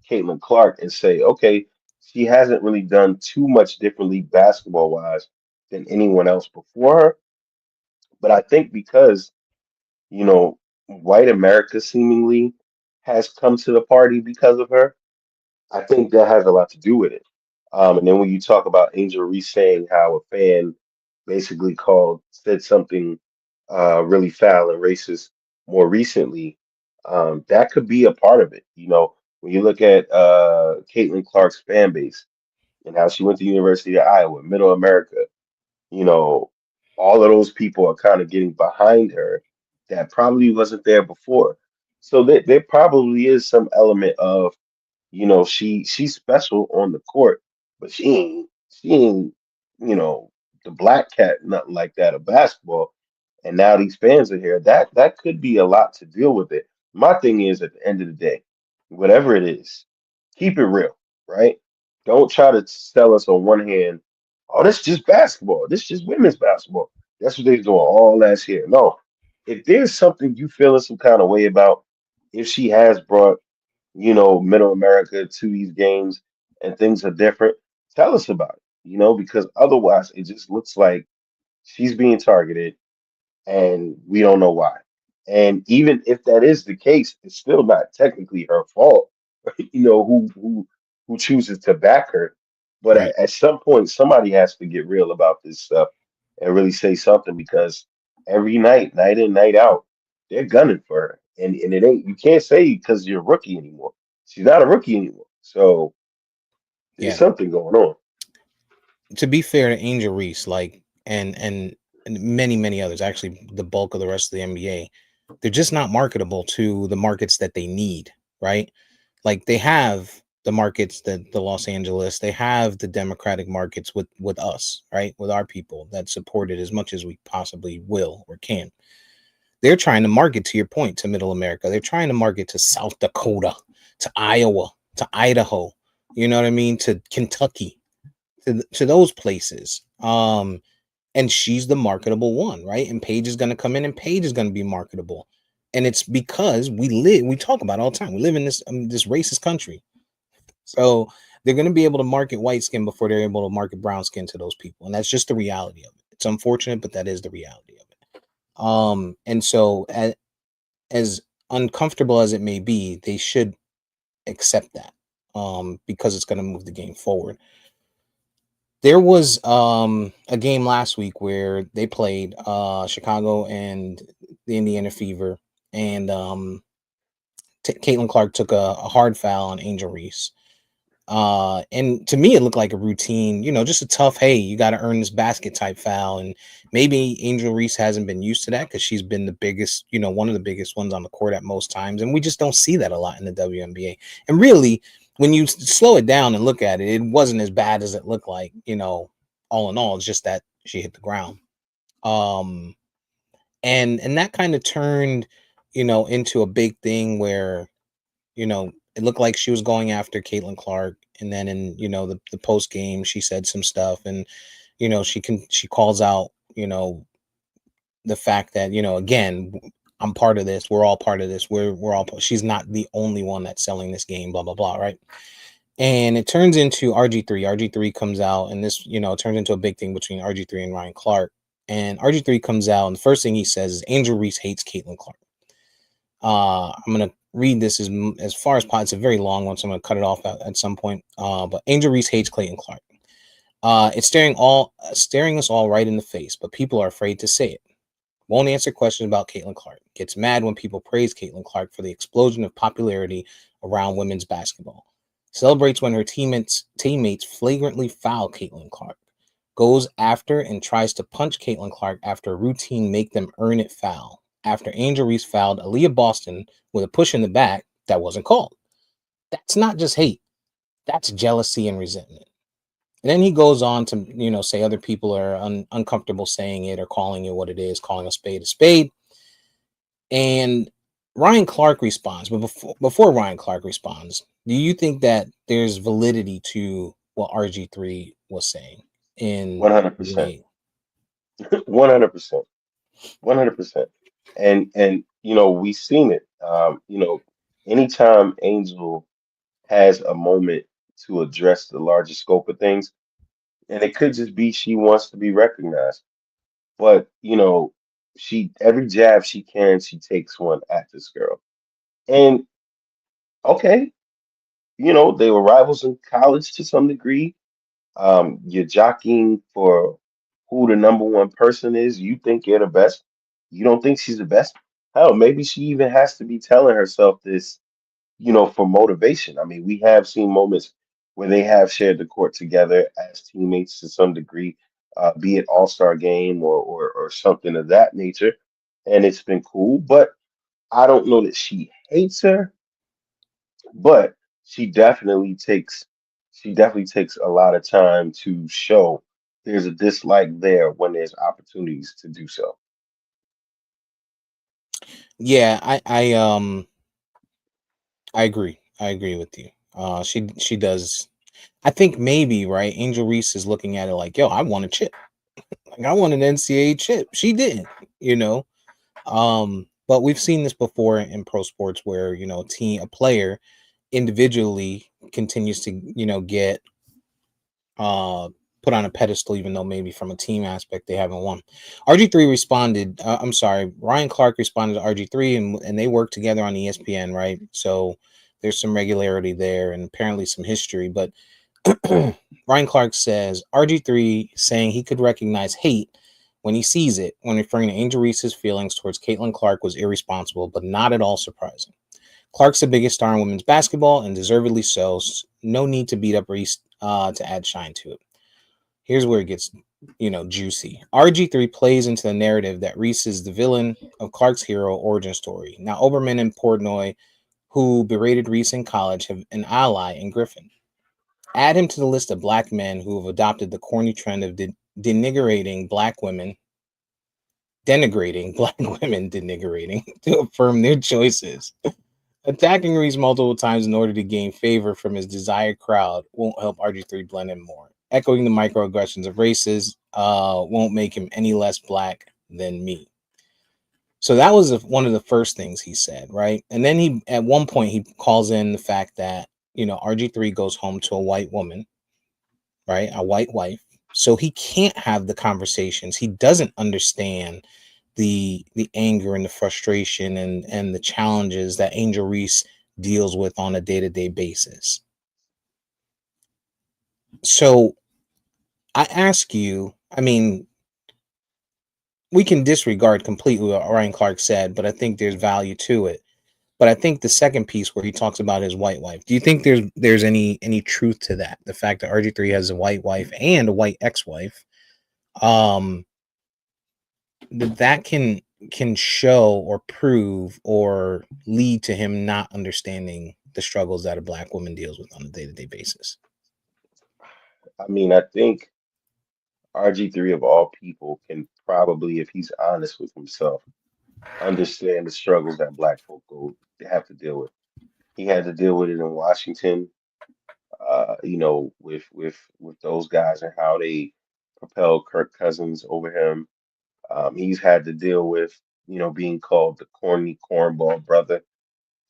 Caitlin Clark and say, okay, she hasn't really done too much differently basketball wise than anyone else before her. But I think because, you know, white America seemingly has come to the party because of her, I think that has a lot to do with it. And then when you talk about Angel Reese saying how a fan basically said something really foul and racist more recently, that could be a part of it. When you look at Caitlin Clark's fan base and how she went to University of Iowa, Middle America, you know, all of those people are kind of getting behind her that probably wasn't there before. So there probably is some element of, she's special on the court, but she ain't, you know, the black cat, nothing like that of basketball. And now these fans are here. That could be a lot to deal with it. My thing is, at the end of the day, whatever it is, keep it real, right? Don't try to sell us on one hand, oh, this is just basketball. This is just women's basketball. That's what they're doing all last year. No, if there's something you feeling some kind of way about, if she has brought, Middle America to these games and things are different, tell us about it, because otherwise it just looks like she's being targeted and we don't know why. And even if that is the case, it's still not technically her fault, who chooses to back her. But Right. at some point, somebody has to get real about this stuff and really say something because every night, night in, night out, they're gunning for her. And it ain't, you can't say because you're a rookie anymore. She's not a rookie anymore. So there's Yeah. something going on. To be fair to Angel Reese, like and many others, actually the bulk of the rest of the NBA, they're just not marketable to the markets that they need, right? Like they have the markets that the Los Angeles, they have the democratic markets with us, right? With our people that support it as much as we possibly will or can. They're trying to market, to your point, to Middle America. They're trying to market to South Dakota, to Iowa, to Idaho. You know what I mean? To Kentucky, to those places. And she's the marketable one, right? And Paige is going to come in, and Paige is going to be marketable. And it's because we talk about it all the time. We live in this racist country, so they're going to be able to market white skin before they're able to market brown skin to those people, and that's just the reality of it. It's unfortunate, but that is the reality of it. And so as uncomfortable as it may be, they should accept that, because it's going to move the game forward. There was a game last week where they played Chicago and the Indiana Fever, and Caitlin Clark took a hard foul on Angel Reese. And to me, it looked like a routine, just a tough, hey, you got to earn this basket type foul. And maybe Angel Reese hasn't been used to that because she's been the biggest, one of the biggest ones on the court at most times. And we just don't see that a lot in the WNBA. And really, when you slow it down and look at it, it wasn't as bad as it looked like, all in all. It's just that she hit the ground. Um, and that kind of turned, into a big thing where, it looked like she was going after Caitlin Clark. And then in, the post game, she said some stuff, and, she calls out, the fact that, again, I'm part of this. We're all part of this. We're all, she's not the only one that's selling this game, blah, blah, blah. Right. And it turns into RG3. RG3 comes out, and this, it turns into a big thing between RG3 and Ryan Clark. And RG3 comes out, and the first thing he says is Angel Reese hates Caitlin Clark. I'm gonna read this as far as possible. It's a very long one, so I'm gonna cut it off at some point. But Angel Reese hates Clayton Clark. It's staring us all right in the face, but people are afraid to say it. Won't answer questions about Caitlin Clark. Gets mad when people praise Caitlin Clark for the explosion of popularity around women's basketball. Celebrates when her teammates flagrantly foul Caitlin Clark. Goes after and tries to punch Caitlin Clark after a routine make them earn it foul. After Angel Reese fouled Aaliyah Boston with a push in the back that wasn't called. That's not just hate. That's jealousy and resentment. And then he goes on to, say other people are uncomfortable saying it or calling it what it is, calling a spade a spade. And Ryan Clark responds, but before Ryan Clark responds, do you think that there's validity to what RG3 was saying in the 100%. way? 100%. 100%. And we've seen it. Anytime Angel has a moment to address the larger scope of things, and it could just be she wants to be recognized. But she every jab she can, she takes one at this girl. And okay, they were rivals in college to some degree. You're jockeying for who the number one person is. You think you're the best. You don't think she's the best. Hell, maybe she even has to be telling herself this, for motivation. I mean, we have seen moments where they have shared the court together as teammates to some degree, be it All-Star game or something of that nature, and it's been cool. But I don't know that she hates her, but she definitely takes she definitely takes a lot of time to show there's a dislike there when there's opportunities to do so. Yeah, I agree. I agree with you. She does. I think maybe right. Angel Reese is looking at it like, yo, I want a chip. Like I want an NCAA chip. She didn't. You know. But we've seen this before in pro sports where a player individually continues to get uh put on a pedestal, even though maybe from a team aspect they haven't won. RG3 responded. I'm sorry, Ryan Clark responded to RG3, and they worked together on ESPN, right? So there's some regularity there, and apparently some history. But Ryan Clark says RG3 saying he could recognize hate when he sees it, when referring to Angel Reese's feelings towards Caitlin Clark, was irresponsible, but not at all surprising. Clark's the biggest star in women's basketball, and deservedly so. No need to beat up Reese to add shine to it. Here's where it gets, juicy. RG3 plays into the narrative that Reese is the villain of Clark's hero origin story. Now, Oberman and Portnoy, who berated Reese in college, have an ally in Griffin. Add him to the list of black men who have adopted the corny trend of denigrating black women, denigrating to affirm their choices. Attacking Reese multiple times in order to gain favor from his desired crowd won't help RG3 blend in more. Echoing the microaggressions of races won't make him any less black than me. So that was one of the first things he said, right? And then at one point, he calls in the fact that, RG3 goes home to a white woman, right? A white wife. So he can't have the conversations. He doesn't understand the anger and the frustration and the challenges that Angel Reese deals with on a day-to-day basis. So I ask you, I mean, we can disregard completely what Ryan Clark said, but I think there's value to it. But I think the second piece where he talks about his white wife, do you think there's any truth to that? The fact that RG3 has a white wife and a white ex-wife, um, that can show or prove or lead to him not understanding the struggles that a black woman deals with on a day-to-day basis. I mean, I think RG3 of all people can probably, if he's honest with himself, understand the struggles that black folk have to deal with. He had to deal with it in Washington, with those guys and how they propelled Kirk Cousins over him. He's had to deal with, being called the corny cornball brother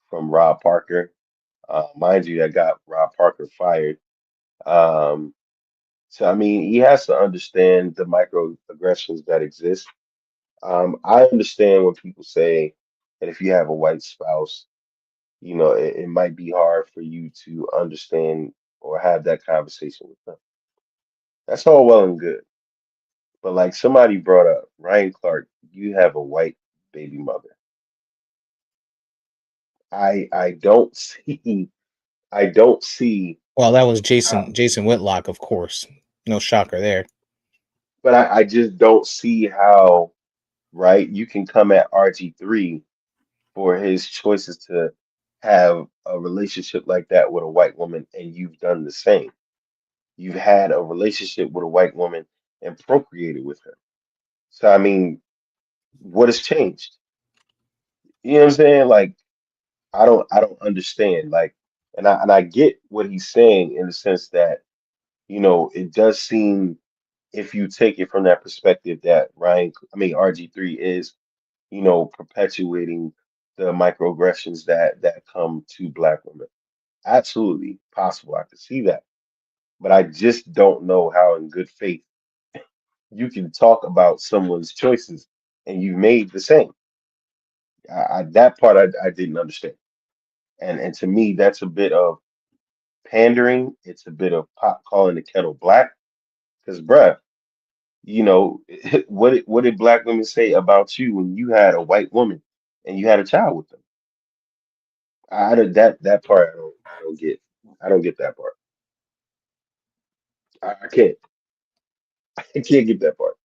from Rob Parker. Mind you, that got Rob Parker fired. Um, so I mean, he has to understand the microaggressions that exist. I understand when people say that if you have a white spouse, it might be hard for you to understand or have that conversation with them. That's all well and good. But like somebody brought up, Ryan Clark, you have a white baby mother. I don't see I don't see Well, that was how, Jason Whitlock, of course. No shocker there. but I just don't see how, right, you can come at RG3 for his choices to have a relationship like that with a white woman and you've done the same. You've had a relationship with a white woman and procreated with her. So I mean, what has changed? You know what I'm saying? Like I don't understand. Like and I get what he's saying in the sense that, it does seem if you take it from that perspective that RG3 is, perpetuating the microaggressions that come to black women. Absolutely possible. I could see that. But I just don't know how in good faith you can talk about someone's choices and you've made the same. That part I didn't understand. And to me, that's a bit of pandering. It's a bit of pot calling the kettle black. Because, bruh, what did black women say about you when you had a white woman and you had a child with them? That part I don't get. I don't get that part. I can't. I can't get that part.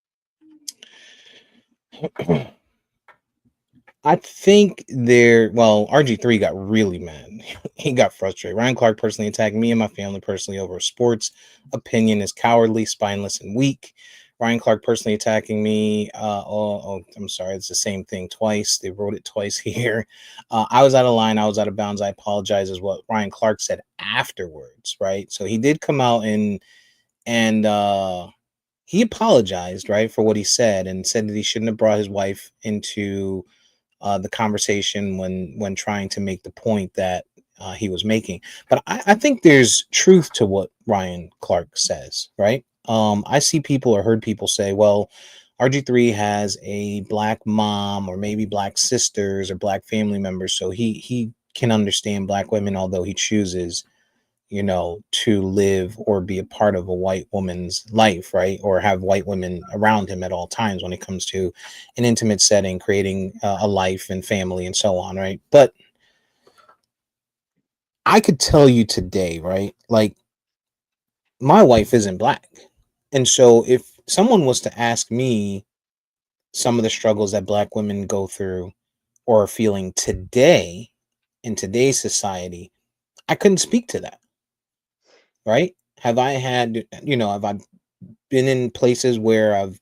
I think RG3 got really mad. He got frustrated. Ryan Clark personally attacked me and my family personally over sports opinion is cowardly, spineless, and weak. Ryan Clark personally attacking me. I'm sorry. It's the same thing twice. They wrote it twice here. I was out of line. I was out of bounds. I apologize, is what Ryan Clark said afterwards, right? So he did come out and he apologized, right, for what he said and said that he shouldn't have brought his wife into the conversation when trying to make the point that he was making. But I think there's truth to what Ryan Clark says, right? I see people or heard people say, well, RG3 has a black mom or maybe black sisters or black family members, so he can understand black women, although he chooses to live or be a part of a white woman's life, right? Or have white women around him at all times when it comes to an intimate setting, creating a life and family and so on, right? But I could tell you today, right? Like, my wife isn't black. And so if someone was to ask me some of the struggles that black women go through or are feeling today in today's society, I couldn't speak to that, right? Have I been in places where I've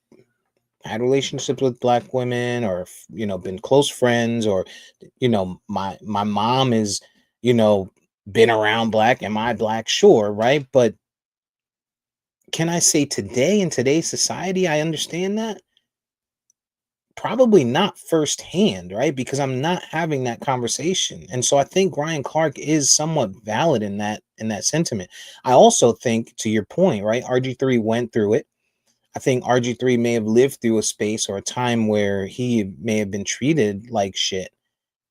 had relationships with black women or been close friends or my mom is you know been around black. Am I black? Sure, right? But can I say today in today's society I understand that? Probably not firsthand, right? Because I'm not having that conversation. And so I think Ryan Clark is somewhat valid in that sentiment. I also think, to your point, right, RG3 went through it. I think RG3 may have lived through a space or a time where he may have been treated like shit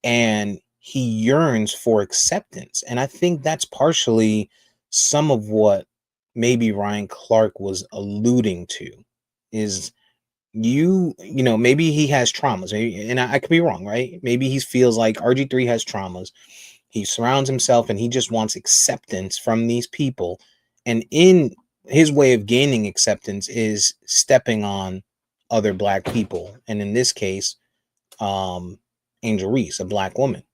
and he yearns for acceptance. And I think that's partially some of what maybe Ryan Clark was alluding to is maybe he has traumas, and I could be wrong, right? Maybe he feels like RG3 has traumas. He surrounds himself and he just wants acceptance from these people. And in his way of gaining acceptance is stepping on other black people. And in this case, um, Angel Reese, a black woman.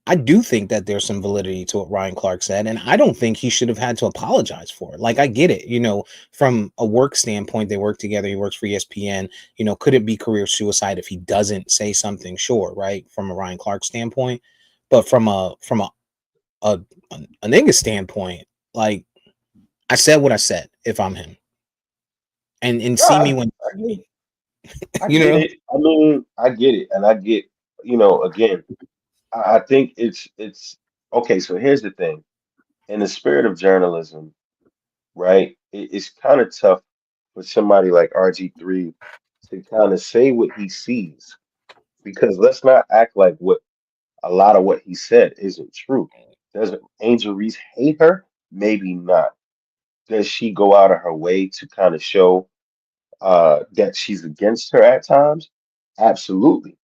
I do think that there's some validity to what Ryan Clark said, and I don't think he should have had to apologize for it. Like, I get it, from a work standpoint, they work together. He works for ESPN. Could it be career suicide if he doesn't say something? Sure, right? From a Ryan Clark standpoint, but a, a nigga standpoint, like, I said what I said. If I'm him, and No, see me when I get, I you get know. it. I mean, I get it, and I get, again, I think it's okay. So here's the thing: in the spirit of journalism, right? It's kind of tough for somebody like RG3 to kind of say what he sees, because let's not act like what a lot of what he said isn't true. Does Angel Reese hate her? Maybe not. Does she go out of her way to kind of show that she's against her at times? Absolutely.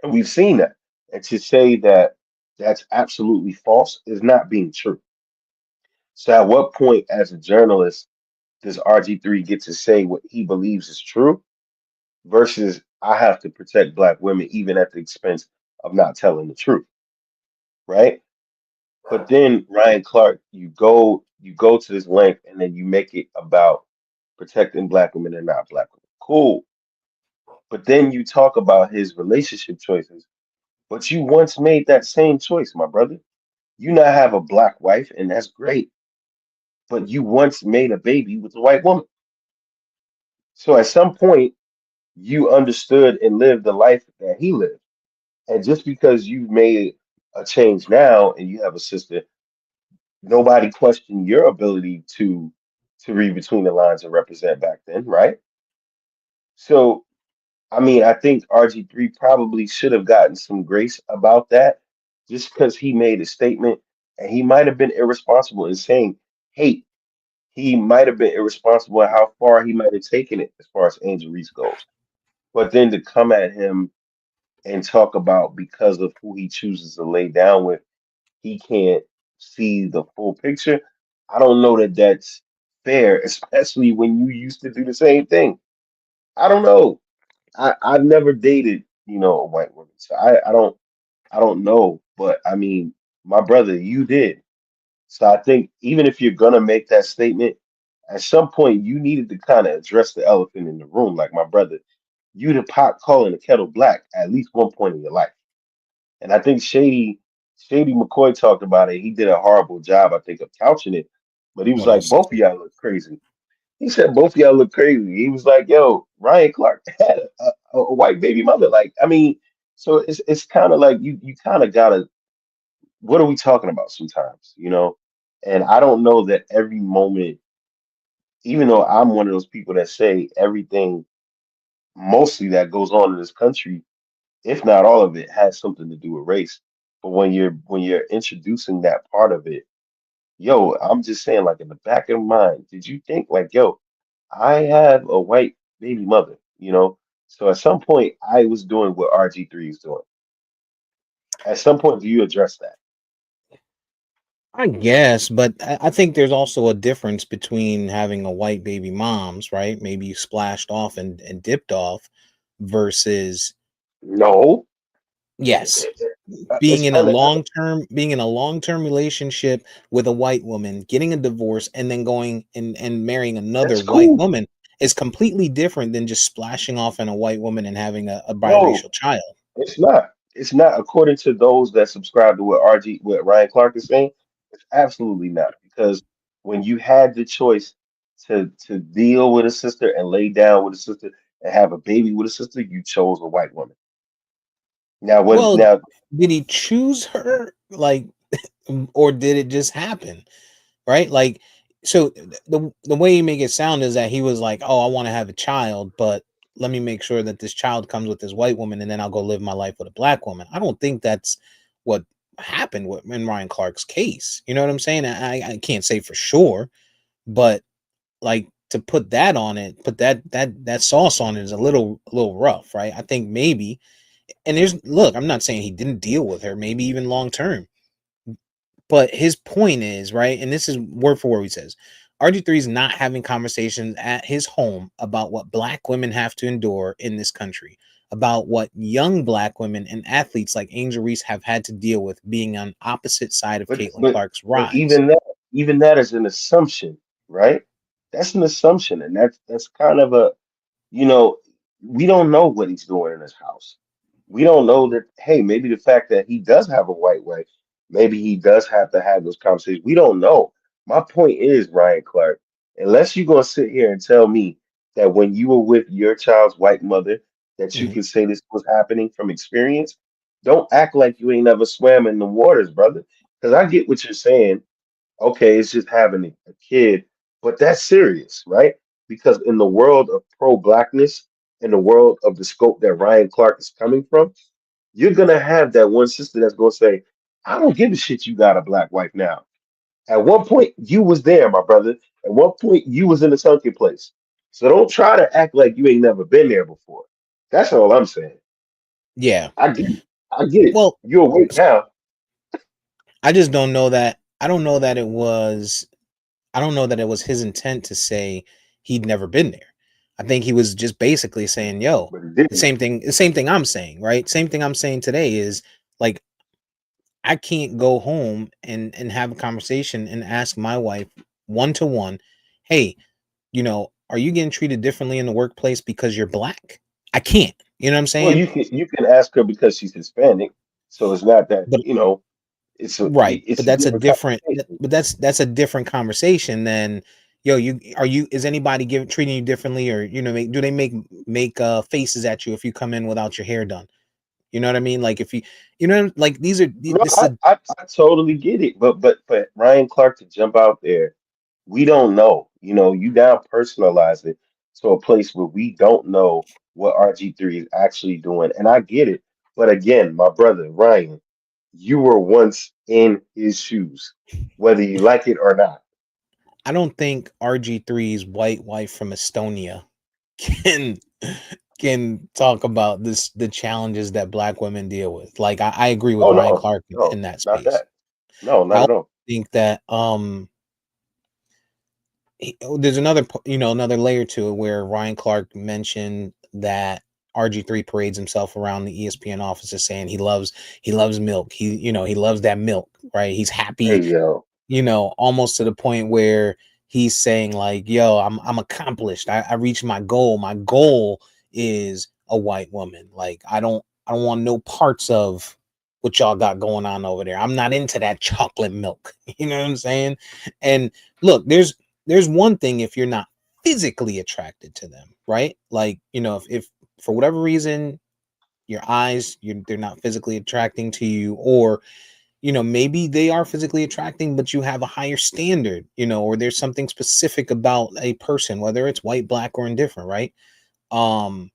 And we've seen that. And to say that that's absolutely false is not being true. So at what point as a journalist does RG3 get to say what he believes is true versus I have to protect black women even at the expense of not telling the truth, right? But then Ryan Clark, you go to this length and then you make it about protecting black women and not black women. Cool. But then you talk about his relationship choices. But you once made that same choice, my brother. You now have a black wife, and that's great. But you once made a baby with a white woman. So at some point, you understood and lived the life that he lived. And just because you've made a change now and you have a sister, nobody questioned your ability to read between the lines and represent back then, right? So I mean, I think RG3 probably should have gotten some grace about that just because he made a statement and he might have been irresponsible in saying hate. He might have been irresponsible in how far he might have taken it as far as Angel Reese goes. But then to come at him and talk about because of who he chooses to lay down with, he can't see the full picture. I don't know that that's fair, especially when you used to do the same thing. I don't know. I've never dated a white woman. So I don't know, but I mean, my brother, you did. So I think even if you're gonna make that statement, at some point you needed to kind of address the elephant in the room. Like my brother, you the pot calling the kettle black at least one point in your life. And I think Shady McCoy talked about it. He did a horrible job, I think, of couching it. But he was What like, else? both of y'all look crazy. He said both of y'all look crazy. He was like, yo, Ryan Clark had a white baby mother. Like, I mean, so it's kind of like you kind of gotta, what are we talking about sometimes, you know? And I don't know that every moment, even though I'm one of those people that say everything mostly that goes on in this country, if not all of it, has something to do with race. But when you're introducing that part of it, yo, I'm just saying, like in the back of mind, did you think like, yo, I have a white baby mother, you know? So at some point, I was doing what RG3 is doing. At some point, do you address that? I guess, but I think there's also a difference between having a white baby moms, right? Maybe you splashed off and dipped off versus No, yes, it's kind of being in a long-term relationship with a white woman, getting a divorce, and then going and marrying another that's white cool. woman is completely different than just splashing off on a white woman and having a No, biracial child. it's not. It's not. According to those that subscribe to what Ryan Clark is saying, it's absolutely not. Because when you had the choice to deal with a sister and lay down with a sister and have a baby with a sister, you chose a white woman. Now, when Well, now, did he choose her? Like, or did it just happen? Right? Like, so the way you make it sound is that he was like, "Oh, I want to have a child, but let me make sure that this child comes with this white woman, and then I'll go live my life with a black woman." I don't think that's what happened with in Ryan Clark's case. You know what I'm saying? I can't say for sure, but like to put that on it, put that sauce on it is a little rough, right? I think maybe, and there's look, I'm not saying he didn't deal with her, maybe even long term, but his point is, right, and this is word for word he says, RG3 is not having conversations at his home about what black women have to endure in this country, about what young black women and athletes like Angel Reese have had to deal with being on opposite side of but Caitlin but Clark's but rise. even that is an assumption, right? That's an assumption, and that's kind of a you know, we don't know what he's doing in his house. We don't know that, hey, maybe the fact that he does have a white wife, maybe he does have to have those conversations. We don't know. My point is, Ryan Clark, unless you're going to sit here and tell me that when you were with your child's white mother, that you Mhm. can say this was happening from experience, don't act like you ain't never swam in the waters, brother. Because I get what you're saying. Okay, it's just having a kid, but that's serious, right? Because in the world of pro-blackness, in the world of the scope that Ryan Clark is coming from, you're gonna have that one sister that's gonna say, "I don't give a shit. You got a black wife now." At one point, you was there, my brother. At one point, you was in the sunken place. So don't try to act like you ain't never been there before. That's all I'm saying. Yeah. I get it. I get it. Well, You're awake now. I just don't know that. I don't know that it was. I don't know that it was his intent to say he'd never been there. I think he was just basically saying, "Yo, But it didn't. the same thing I'm saying, right? Same thing I'm saying today is like I can't go home and have a conversation and ask my wife one to one, hey, are you getting treated differently in the workplace because you're black? I can't. You know what I'm Well, saying? you can ask her because she's Hispanic, so it's not that But right, but it's a that's a different different. conversation. But that's a different conversation than yo. Is anybody giving treating you differently, or do they make faces at you if you come in without your hair done? You know what I mean? Like if like these are No, this is a I totally get it, but Ryan Clark to jump out there, we don't know. You now personalize it to a place where we don't know what RG3 is actually doing, and I get it. But again, my brother Ryan, you were once in his shoes, whether you like it or not. I don't think RG3's white wife from Estonia can can talk about the challenges that black women deal with. Like I agree with Oh Ryan no, Clark no, in that not space. that. No, I not also at all. think that there's another another layer to it where Ryan Clark mentioned that RG3 parades himself around the ESPN offices saying he loves milk. He loves that milk, right? He's Hey, happy, yo. almost to the point where he's saying like, "Yo, I'm accomplished. I reached my goal. My goal is a white woman. Like I don't want no parts of what y'all got going on over there. I'm not into that chocolate milk." You know what I'm saying? And look, there's one thing if you're not physically attracted to them, right? Like, if for whatever reason your eyes, they're not physically attracting to you, or maybe they are physically attracting, but you have a higher standard, or there's something specific about a person, whether it's white, black, or indifferent, right? Um,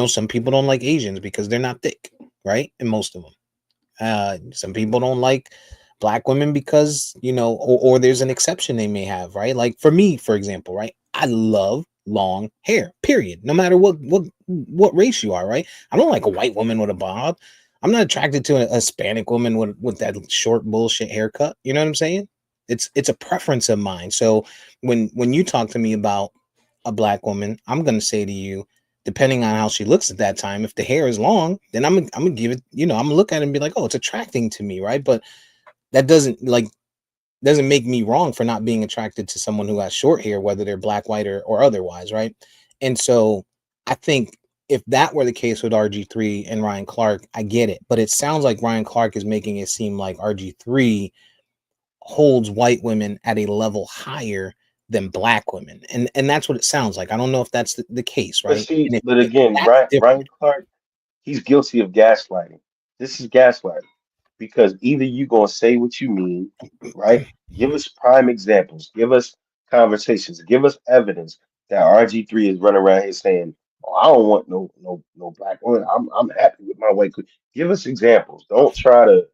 some people don't like Asians because they're not thick, right? And most of them. Some people don't like black women because, or there's an exception they may have, right? Like for me, for example, right? I love long hair, period. No matter what race you are, right? I don't like a white woman with a bob. I'm not attracted to a Hispanic woman with that short bullshit haircut. You know what I'm saying? It's a preference of mine. So when you talk to me about a black woman, I'm gonna say to you, depending on how she looks at that time, if the hair is long, then I'm gonna give it, I'm gonna look at it and be like, oh, it's attracting to me, right? But that doesn't make me wrong for not being attracted to someone who has short hair, whether they're black, white, or otherwise, right? And so I think if that were the case with RG3 and Ryan Clark, I get it. But it sounds like Ryan Clark is making it seem like RG3 holds white women at a level higher than black women. And that's what it sounds like. I don't know if that's the case, But right? see, And but if again, that's Ryan different, Clark, he's guilty of gaslighting. This is gaslighting because either you gonna say what you mean, right? Give us prime examples, give us conversations, give us evidence that RG3 is running around here saying, "Oh, I don't want no black woman. I'm happy with my white queen." Give us examples. Don't try to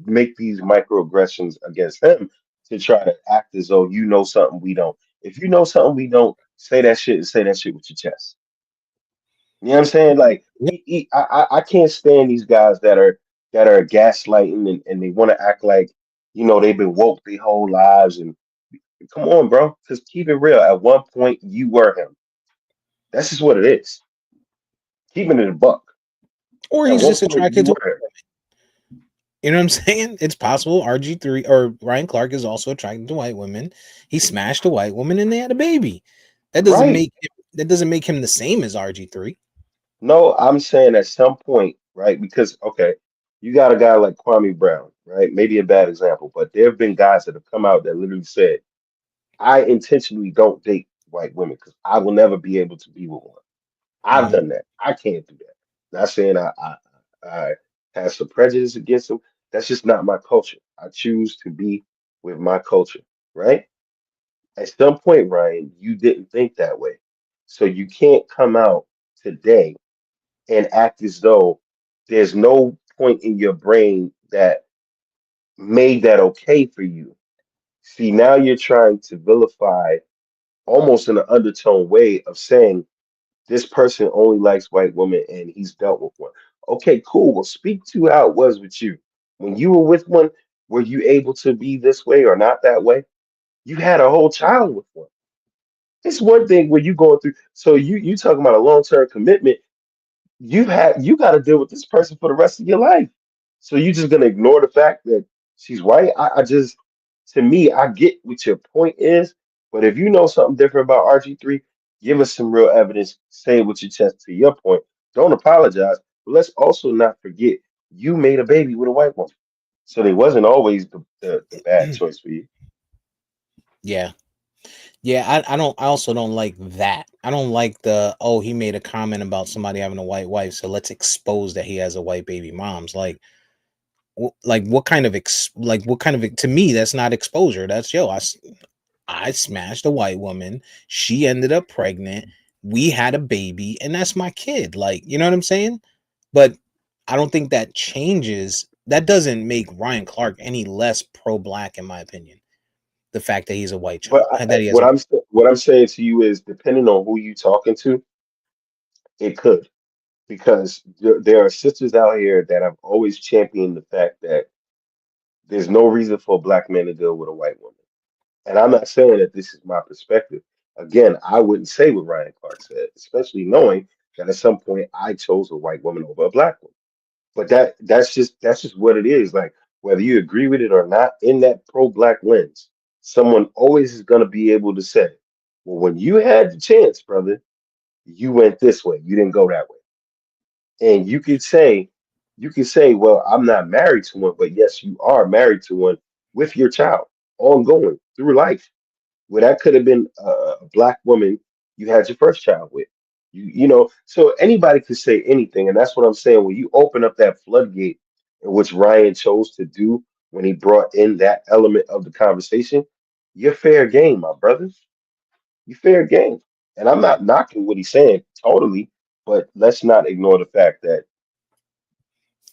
make these microaggressions against him to try to act as though you know something we don't. If you know something we don't, say that shit and say that shit with your chest. You know what I'm saying? Like yeah, I can't stand these guys that are gaslighting and they want to act like they've been woke their whole lives and come on, bro. Because keep it real. At one point you were him. That's just what it is. Keeping it a buck. or At he's one just point you attracted to, were him. you know what I'm saying? It's possible RG3 or Ryan Clark is also attracted to white women. He smashed a white woman and they had a baby. Right. That doesn't make him the same as RG3. No, I'm saying at some point, right? Because okay, you got a guy like Kwame Brown, right? Maybe a bad example, but there have been guys that have come out that literally said, I intentionally don't date white women because I will never be able to be with one. I've Hmm. done that. I can't do that. Not saying I have some prejudice against them. That's just not my culture. I choose to be with my culture, right? At some point, Ryan, you didn't think that way. So you can't come out today and act as though there's no point in your brain that made that okay for you. See, now you're trying to vilify almost in an undertone way of saying this person only likes white women and he's dealt with one. Okay, cool. Well, speak to how it was with you. When you were with one, were you able to be this way or not that way? You had a whole child with one. It's one thing when you going through. So you talking about a long-term commitment. You got to deal with this person for the rest of your life. So you just gonna ignore the fact that she's white? I just, to me, I get what your point is, but if you know something different about RG3, give us some real evidence. Say it with your chest. To your point, don't apologize. But let's also not forget you made a baby with a white woman, so they wasn't always the bad choice for you. Yeah. Yeah, I also don't like that. I don't like he made a comment about somebody having a white wife, so let's expose that he has a white baby mom's. Like what kind of, to me, that's not exposure. That's, I smashed a white woman. She ended up pregnant. We had a baby, and that's my kid. Like, you know what I'm saying? But I don't think that changes. That doesn't make Ryan Clark any less pro-black, in my opinion. The fact that he's a white But child, that he has what I'm saying to you is, depending on who you talking to, it could. Because there are sisters out here that have always championed the fact that there's no reason for a black man to deal with a white woman. And I'm not saying that this is my perspective. Again, I wouldn't say what Ryan Clark said, especially knowing that at some point I chose a white woman over a black woman. But that's just what it is. Like whether you agree with it or not, in that pro-black lens, someone always is gonna be able to say, "Well, when you had the chance, brother, you went this way. You didn't go that way." And you could say, "Well, I'm not married to one," but yes, you are married to one with your child, ongoing through life. Well, that could have been a black woman you had your first child with. So anybody could say anything, and that's what I'm saying. When you open up that floodgate, in which Ryan chose to do when he brought in that element of the conversation, you're fair game, my brother. You fair game. And I'm not knocking what he's saying totally, but let's not ignore the fact that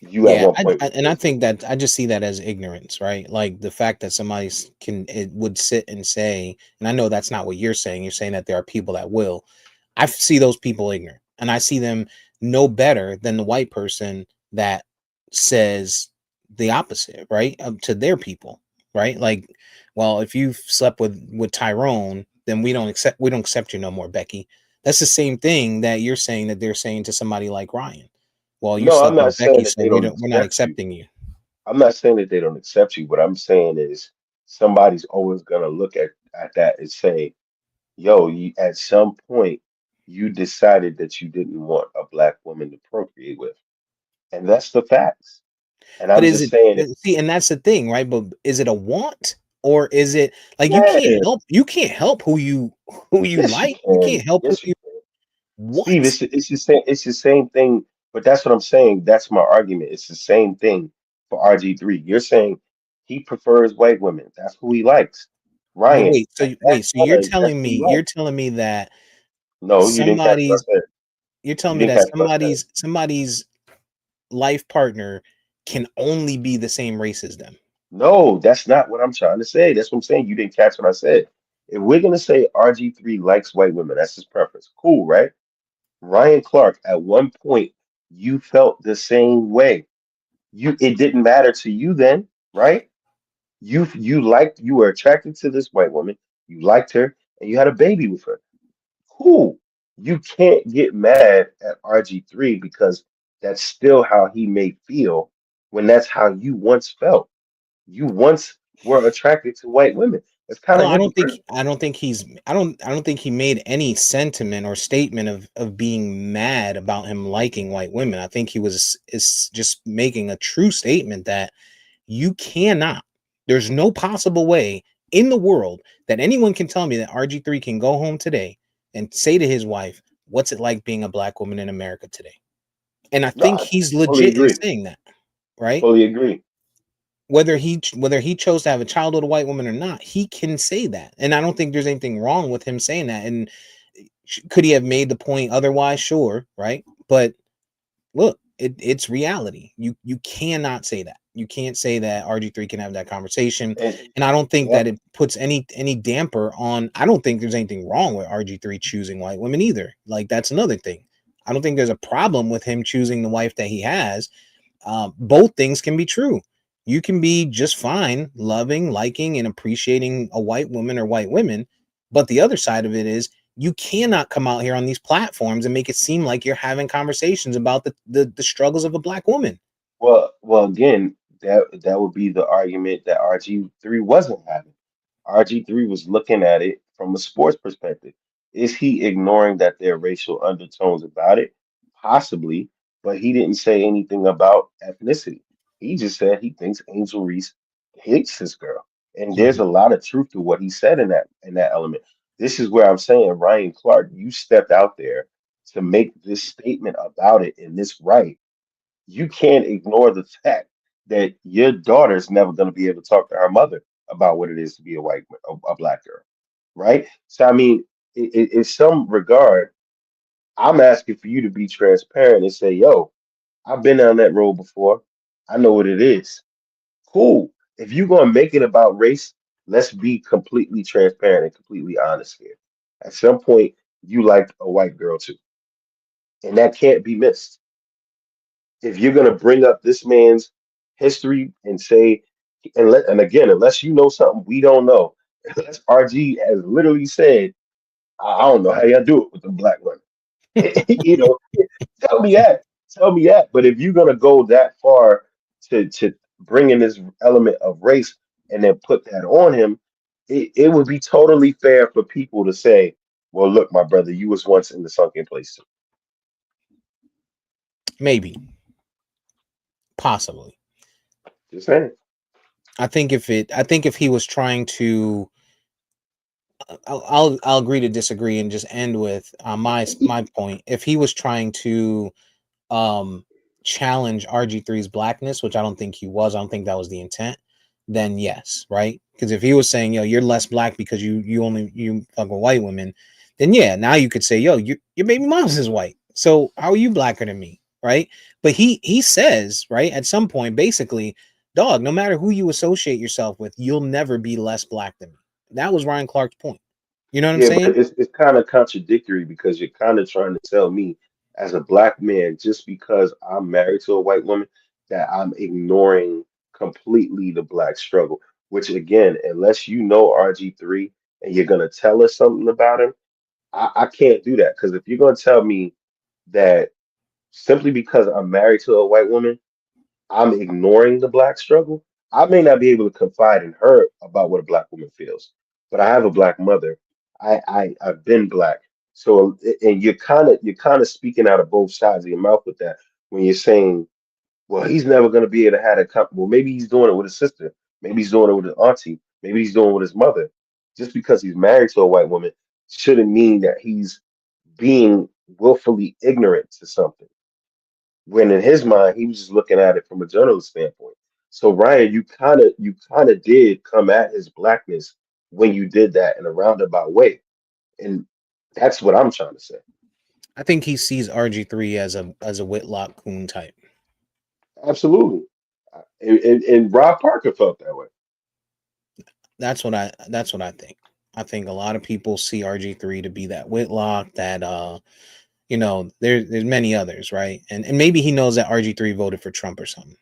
you at Yeah, one point and I think that I just see that as ignorance, right? Like the fact that somebody it would sit and say, and I know that's not what you're saying. You're saying that there are people that will. I see those people ignorant, and I see them no better than the white person that says the opposite, right? To their people, right? Like, well, if you slept with Tyrone, then we don't accept you no more, Becky. That's the same thing that you're saying that they're saying to somebody like Ryan. Well, you no, I'm slept not with Becky, saying that so they don't we're not accept you. accepting you. I'm not saying that they don't accept you. What I'm saying is somebody's always gonna look at that and say, yo, at some point you decided that you didn't want a black woman to procreate with. And that's the facts. And But I'm is just it saying it, see, and that's the thing, right? But is it a want or is it like yeah, you can't help who you yes you like. You can. can't help who Yes you you can. Steve, what? it's the same thing, but that's what I'm saying. That's my argument. It's the same thing for RG3. You're saying he prefers white women. That's who he likes. But Ryan, at that so time, that's who he you're likes. telling me that No, you didn't catch what somebody's I said. you're You telling me didn't that catch what I said. somebody's life partner can only be the same race as them. No, that's not what I'm trying to say. That's what I'm saying. You didn't catch what I said. If we're gonna say RG3 likes white women, that's his preference. Cool, right? Ryan Clark, at one point, you felt the same way. It didn't matter to you then, right? You were attracted to this white woman, you liked her, and you had a baby with her. Cool. You can't get mad at RG3 because that's still how he may feel when that's how you once felt. You once were attracted to white women. It's kind Well, of hypocritical. I don't think he made any sentiment or statement of being mad about him liking white women. I think he was is just making a true statement that you cannot, there's no possible way in the world that anyone can tell me that RG3 can go home today and say to his wife, "What's it like being a black woman in America today?" And I No, think I he's fully legit in agree. saying that, right? Fully agree. Whether he chose to have a child with a white woman or not, he can say that. And I don't think there's anything wrong with him saying that. And could he have made the point otherwise? Sure, right? But look, it's reality. You cannot say that. You can't say that RG3 can have that conversation. And And I don't think yeah, that it puts any damper on. I don't think there's anything wrong with RG3 choosing white women either. Like that's another thing. I don't think there's a problem with him choosing the wife that he has. Both things can be true. You can be just fine loving, liking, and appreciating a white woman or white women. But the other side of it is you cannot come out here on these platforms and make it seem like you're having conversations about the struggles of a black woman. well, again, that would be the argument that RG3 wasn't having. RG3 was looking at it from a sports perspective. Is he ignoring that there are racial undertones about it? Possibly, but he didn't say anything about ethnicity. He just said he thinks Angel Reese hates this girl. And there's Mhm. a lot of truth to what he said in that element. This is where I'm saying, Ryan Clark, you stepped out there to make this statement about it in this right. You can't ignore the fact that your daughter's never going to be able to talk to her mother about what it is to be a black girl, right? So I mean, in some regard, I'm asking for you to be transparent and say, "Yo, I've been down that road before. I know what it is." Cool. If you're going to make it about race, let's be completely transparent and completely honest here. At some point, you liked a white girl too, and that can't be missed. If you're going to bring up this man's history and say, and again, unless you know something we don't know, unless RG has literally said I don't know how y'all do it with the black women. You know, tell me that. Tell me that. But if you're gonna go that far to bring in this element of race and then put that on him, it would be totally fair for people to say, "Well, look, my brother, you was once in the sunken place too." Maybe, possibly. Just saying. I think if he was trying to, I'll agree to disagree and just end with my point. If he was trying to um challenge RG3's blackness, which I don't think he was, I don't think that was the intent, then yes, right? Because if he was saying, yo, you're less black because you fuck with white women, then yeah, now you could say, yo, your baby mom's is white. So how are you blacker than me? Right. But he says, right, at some point, basically, dog, no matter who you associate yourself with, you'll never be less black than me. That was Ryan Clark's point. You know what I'm Yeah, but saying? it's kind of contradictory because you're kind of trying to tell me as a black man, just because I'm married to a white woman, that I'm ignoring completely the black struggle. Which again, unless you know RG3 and you're gonna tell us something about him, I can't do that. Because if you're gonna tell me that simply because I'm married to a white woman, I'm ignoring the black struggle. I may not be able to confide in her about what a black woman feels, but I have a black mother. I've been black. So and you're kind of speaking out of both sides of your mouth with that when you're saying, well, he's never gonna be able to have well, maybe he's doing it with his sister, maybe he's doing it with his auntie, maybe he's doing it with his mother. Just because he's married to a white woman shouldn't mean that he's being willfully ignorant to something when in his mind he was just looking at it from a journalist standpoint. So Ryan, you kind of did come at his blackness when you did that in a roundabout way, and that's what I'm trying to say. I think he sees RG3 as a Whitlock Coon type. Absolutely, and Rob Parker felt that way. That's what I think. I think a lot of people see RG3 to be that Whitlock, that there's many others, right? And maybe he knows that RG3 voted for Trump or something.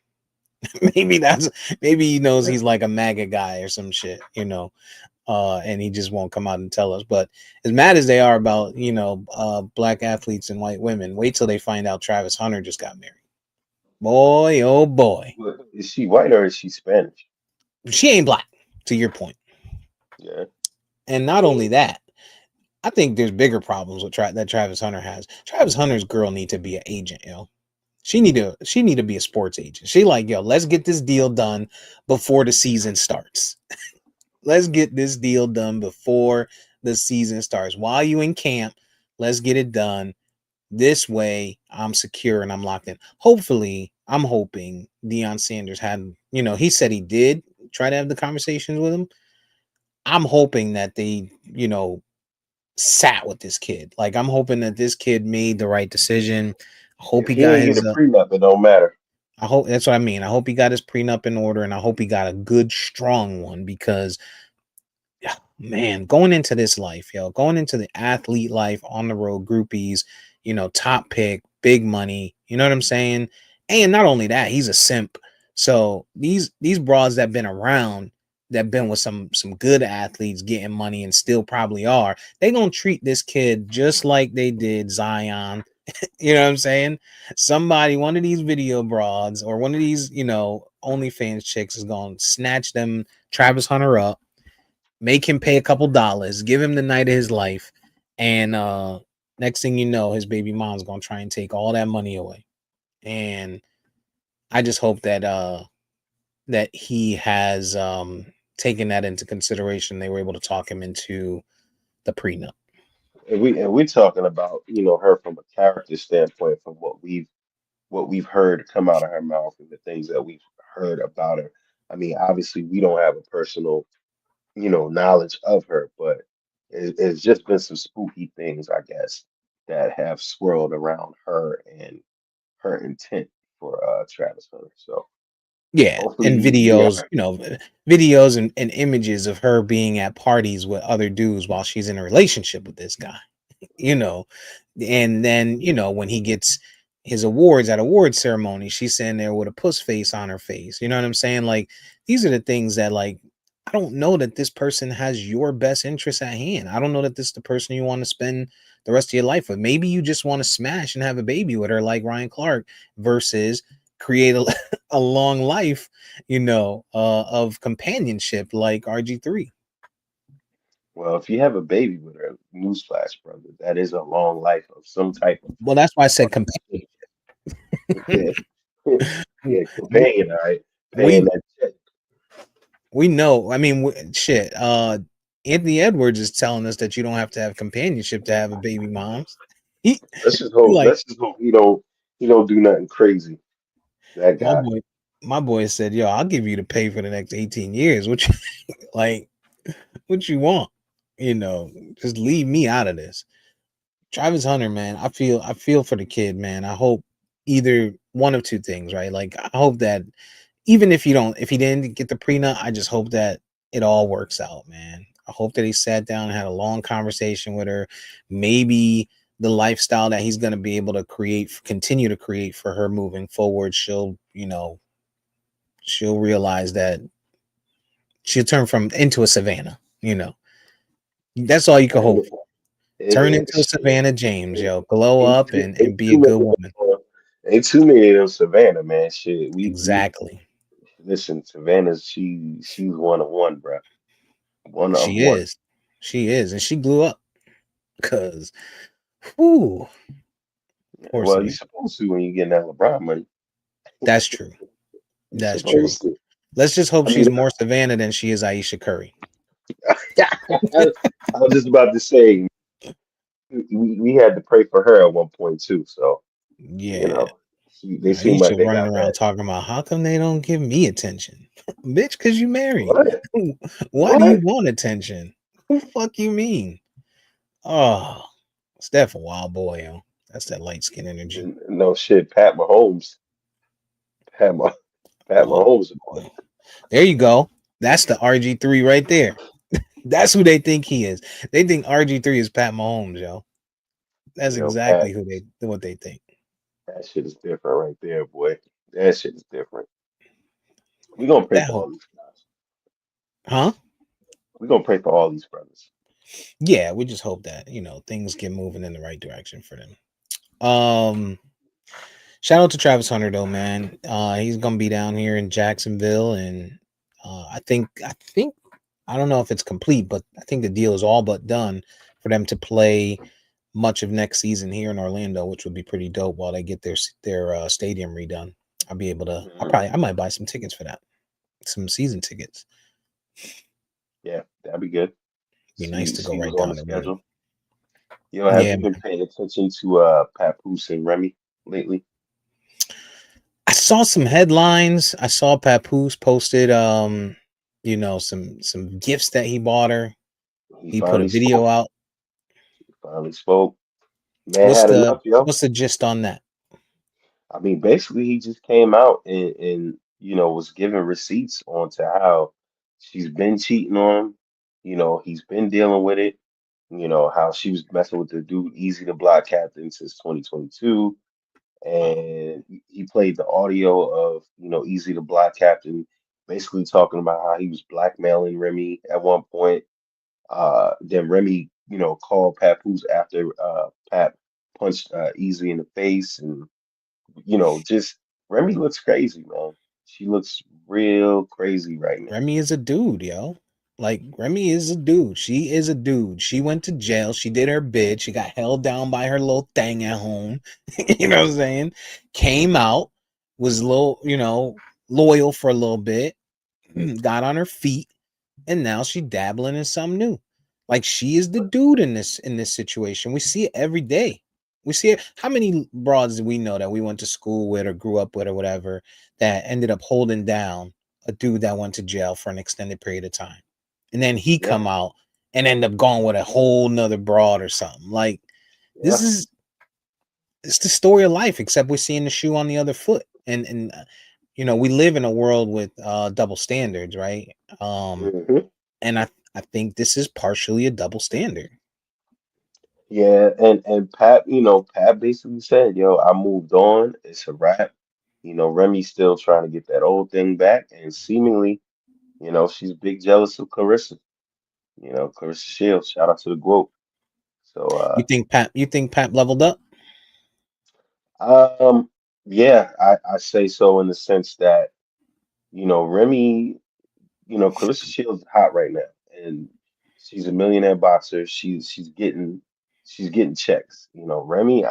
maybe that's maybe he knows he's like a MAGA guy or some shit, and he just won't come out and tell us. But as mad as they are about, black athletes and white women, wait till they find out Travis Hunter just got married. Boy, oh boy. But is she white or is she Spanish? She ain't black, to your point. Yeah, And not only that, I think there's bigger problems with that Travis Hunter has. Travis Hunter's girl need to be an agent, yo. She need to be a sports agent. She like, yo, let's get this deal done before the season starts. Let's get this deal done before the season starts. While you in camp, let's get it done. This way, I'm secure and I'm locked in. Hopefully, I'm hoping Deion Sanders had, he said he did try to have the conversations with him. I'm hoping that they, sat with this kid. Like, I'm hoping that this kid made the right decision. I hope if he he got ain't get a his. prenup, it don't matter. I hope that's what I mean. I hope he got his prenup in order, and I hope he got a good, strong one because, yeah, man, going into this life, going into the athlete life on the road, groupies, top pick, big money. You know what I'm saying? And not only that, he's a simp. So these broads that been around, that been with some good athletes getting money and still probably are, they gonna treat this kid just like they did Zion. You know what I'm saying? One of these video broads or one of these, OnlyFans chicks is gonna snatch them Travis Hunter up, make him pay a couple dollars, give him the night of his life, and next thing you know, his baby mom's gonna try and take all that money away. And I just hope that he has taken that into consideration. They were able to talk him into the prenup. And we're talking about her from a character standpoint, from what we've heard come out of her mouth and the things that we've heard about her. I mean, obviously, we don't have a personal, knowledge of her, but it's just been some spooky things, I guess, that have swirled around her and her intent for Travis Hunter. So Yeah, hopefully and he'll be all videos, right. videos and images of her being at parties with other dudes while she's in a relationship with this guy, you know. And then, when he gets his awards at award ceremony, she's sitting there with a puss face on her face. You know what I'm saying? Like, these are the things that, like, I don't know that this person has your best interest at hand. I don't know that this is the person you want to spend the rest of your life with. Maybe you just want to smash and have a baby with her like Ryan Clark versus create a, a long life, of companionship like RG3. Well, if you have a baby with her, newsflash, brother, that is a long life of some type of Well, that's why I said partnership. Yeah, yeah, we companion, all right, paying we that check. we know. I mean, shit. Anthony Edwards is telling us that you don't have to have companionship to have a baby, moms. He Let's just hope. like Let's just hope he don't do nothing crazy. That my guy. boy. My boy said, "Yo, I'll give you the pay for the next 18 years. What you like? What you want? Just leave me out of this." Travis Hunter, man, I feel for the kid, man. I hope either one of two things, right? Like I hope that even if he didn't get the prenup, I just hope that it all works out, man. I hope that he sat down and had a long conversation with her. Maybe the lifestyle that he's going to be able to continue to create for her moving forward, she'll realize that she'll turn from into a Savannah. That's all you can And hope for. Turn into a shit, Savannah James, yo. Glow ain't up too, and ain't be a too good many. woman. Ain't too many of them Savannah, man. Shit, we Exactly. listen. Savannah's she's one of one, bro. One of She one. is. She is. And she blew up because, whoo, poor Well, you're Savannah. supposed to when you get that LeBron money. That's true. You're That's true. supposed to. Let's just hope I mean, she's more Savannah than she is Aisha Curry. I was just about to say we had to pray for her at one point too. So you Yeah. know, they seem like Aisha they running got around that. talking about how come they don't give me attention? Bitch, because you married. What? Why do you What? want attention? Who fuck you mean? Oh, Steph a wild boy, yo. That's that light skin energy. No shit. Pat, Mah- Pat Oh Mahomes. boy. There you go. That's the RG3 right there. That's who they think he is. They think RG3 is Pat Mahomes, yo. That's Yo, exactly Pat, what they think. that shit is different right there, boy. That shit is different. We gonna pray That for whole, all these guys. huh? We gonna pray for all these brothers. Yeah, we just hope that, things get moving in the right direction for them. Um, Shout out to Travis Hunter though, man. He's gonna be down here in Jacksonville, and I think I don't know if it's complete, but I think the deal is all but done for them to play much of next season here in Orlando, which would be pretty dope while they get their stadium redone. I'll be able to. Mhm. I might buy some tickets for that, some season tickets. Yeah, that'd be good. Be nice See, to go see who's right on the down the road. schedule. Yo, have Yeah, you been man. paying attention to Papoose and Remy lately? I saw some headlines. I saw Papoose posted, some gifts that he bought her. He He put a finally video spoke. out. He finally spoke. Man What's had the enough, yo. what's the gist on that? I mean, basically, he just came out and was giving receipts on to how she's been cheating on him. He's been dealing with it. How she was messing with the dude Easy the Block Captain since 2022. And he played the audio of, Easy the Block Captain basically talking about how he was blackmailing Remy at one point. Then Remy, called Papoose after Pap punched Easy in the face and just Remy looks crazy, man. She looks real crazy right now. Remy is a dude, yo. Like Remy is a dude. She is a dude. She went to jail. She did her bid. She got held down by her little thing at home. You know what I'm saying? Came out, was a little, loyal for a little bit, got on her feet, and now she dabbling in something new. Like she is the dude in this situation. We see it every day. We see it. How many broads do we know that we went to school with or grew up with or whatever that ended up holding down a dude that went to jail for an extended period of time, and then he Yeah, come out and end up going with a whole nother broad or something? Like this yeah. is it's the story of life, except we're seeing the shoe on the other foot, and we live in a world with double standards, right? Um, hmm and I think this is partially a double standard. Yeah, and Pat basically said, "Yo, I moved on. It's a wrap." Remy's still trying to get that old thing back, and seemingly, she's big jealous of Clarissa. Clarissa Shields. Shout out to the GOAT. So, You think Pap leveled up? yeah, I say so in the sense that, Remy, Clarissa Shields is hot right now, and she's a millionaire boxer. She's getting checks. Remy,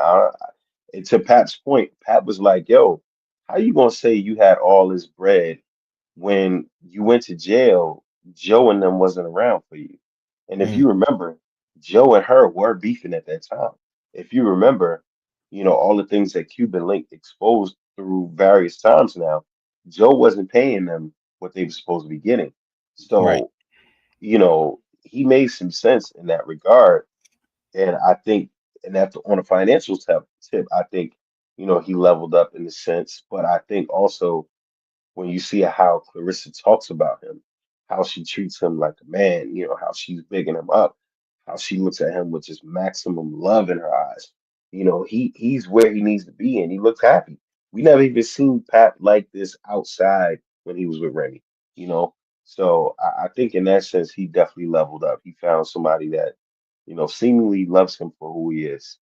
and to Pat's point, Pat was like, "Yo, how you gonna say you had all this bread when you went to jail? Joe and them wasn't around for you." And if Mm, you remember, Joe and her were beefing at that time. If you remember, all the things that Cuban Link exposed through various times now, Joe wasn't paying them what they were supposed to be getting. right. So, he made some sense in that regard. And I think, and after on a financial tip, I think, he leveled up in a sense. But I think also when you see how Clarissa talks about him, how she treats him like a man, how she's bigging him up, how she looks at him with just maximum love in her eyes. He's where he needs to be and he looks happy. We never even seen Pat like this outside when he was with Remy, you know. So I think in that sense he definitely leveled up. He found somebody that, seemingly loves him for who he is,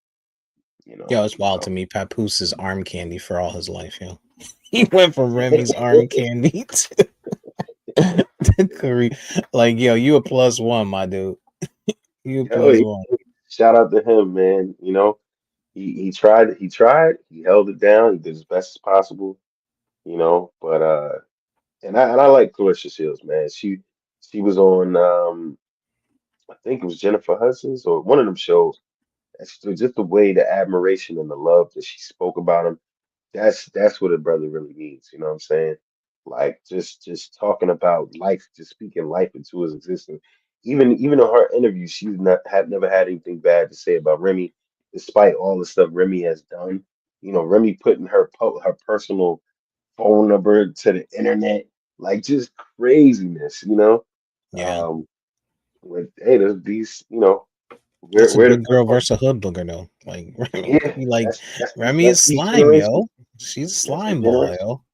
you know. Yo, it's wild to So me. Papoose is arm candy for all his life, yo. He went from Remy's arm candy to Curry. Like, yo, you a plus one, my dude. You a Yo, plus one. shout out to him, man. He held it down, he did as best as possible, but and I like Clarissa Shields, man. She was on I think it was Jennifer Hudson's or one of them shows. Just the way, the admiration and the love that she spoke about him, that's what a brother really needs, you know what I'm saying? Like just talking about life, just speaking life into his existence. Even in her interview, she's not had never had anything bad to say about Remy, despite all the stuff Remy has done. Remy putting her personal phone number to the internet, like just craziness. Yeah. Um, with hey, there's these, That's a where to big come girl from. versus a hood booger though. Like Remy, Yeah, like that's Remy that's is each slime, generation. yo. She's a That's that slime ball, generation. yo.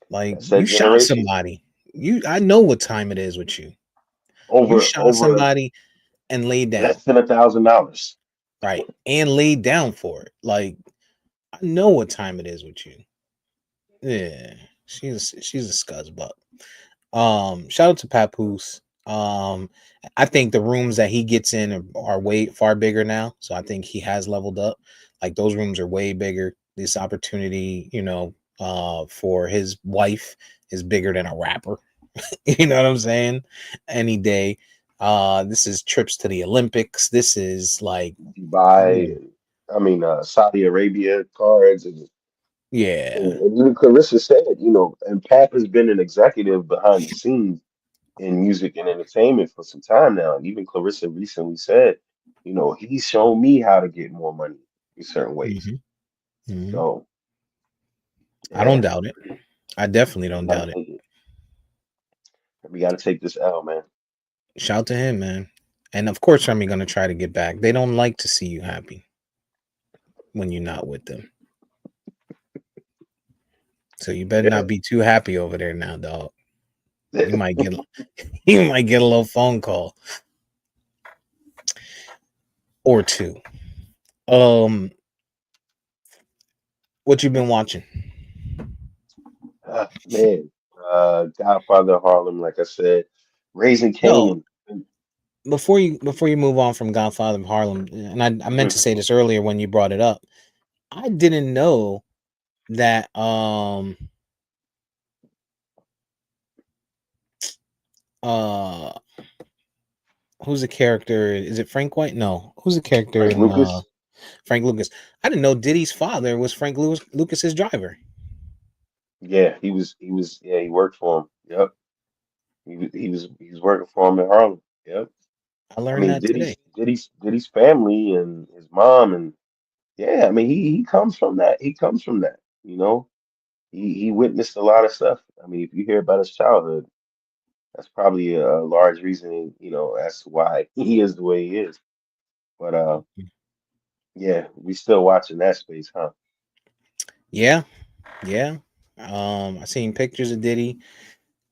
Like That's you that shot generation. somebody. I know what time it is with you. You shot Over somebody and laid down, less than $1,000. right? And laid down for it. Like I know what time it is with you. Yeah, she's a scuzzbutt. Shout out to Papoose. I think the rooms that he gets in are way far bigger now. So I think he has leveled up. Like those rooms are way bigger. This opportunity, for his wife is bigger than a rapper. You know what I'm saying? Any day. This is trips to the Olympics. This is like, Dubai, and Saudi Arabia cards, yeah, and even Clarissa said, and Pap has been an executive behind the scenes in music and entertainment for some time now. And even Clarissa recently said, he's shown me how to get more money in certain ways. hmm hmm So I don't yeah, doubt it. I definitely we don't gotta doubt it. take it. We gotta take this L, man. Shout to him, man. And of course, Remy gonna try to get back. They don't like to see you happy when you're not with them. So you better Yeah. not be too happy over there now, dog. You might get you might get a little phone call or two. Um, what you been watching? Man, Godfather of Harlem, like I said, Raising No, Cain. before you move on from Godfather of Harlem, and I meant to Mhm. say this earlier when you brought it up. I didn't know that uh who's the character? Is it Frank White? No. Who's the character Frank in Lucas. Frank Lucas? I didn't know Diddy's father was Frank Lucas's driver. Yeah, yeah, he worked for him. Yep. He was working for him in Harlem. Yep. I learned that today. Diddy's family and his mom, and yeah, he comes from that. He comes from that, you know. He witnessed a lot of stuff. If you hear about his childhood, that's probably a large reason, as to why he is the way he is. But yeah, we still watching that space, huh? Yeah, yeah. I seen pictures of Diddy.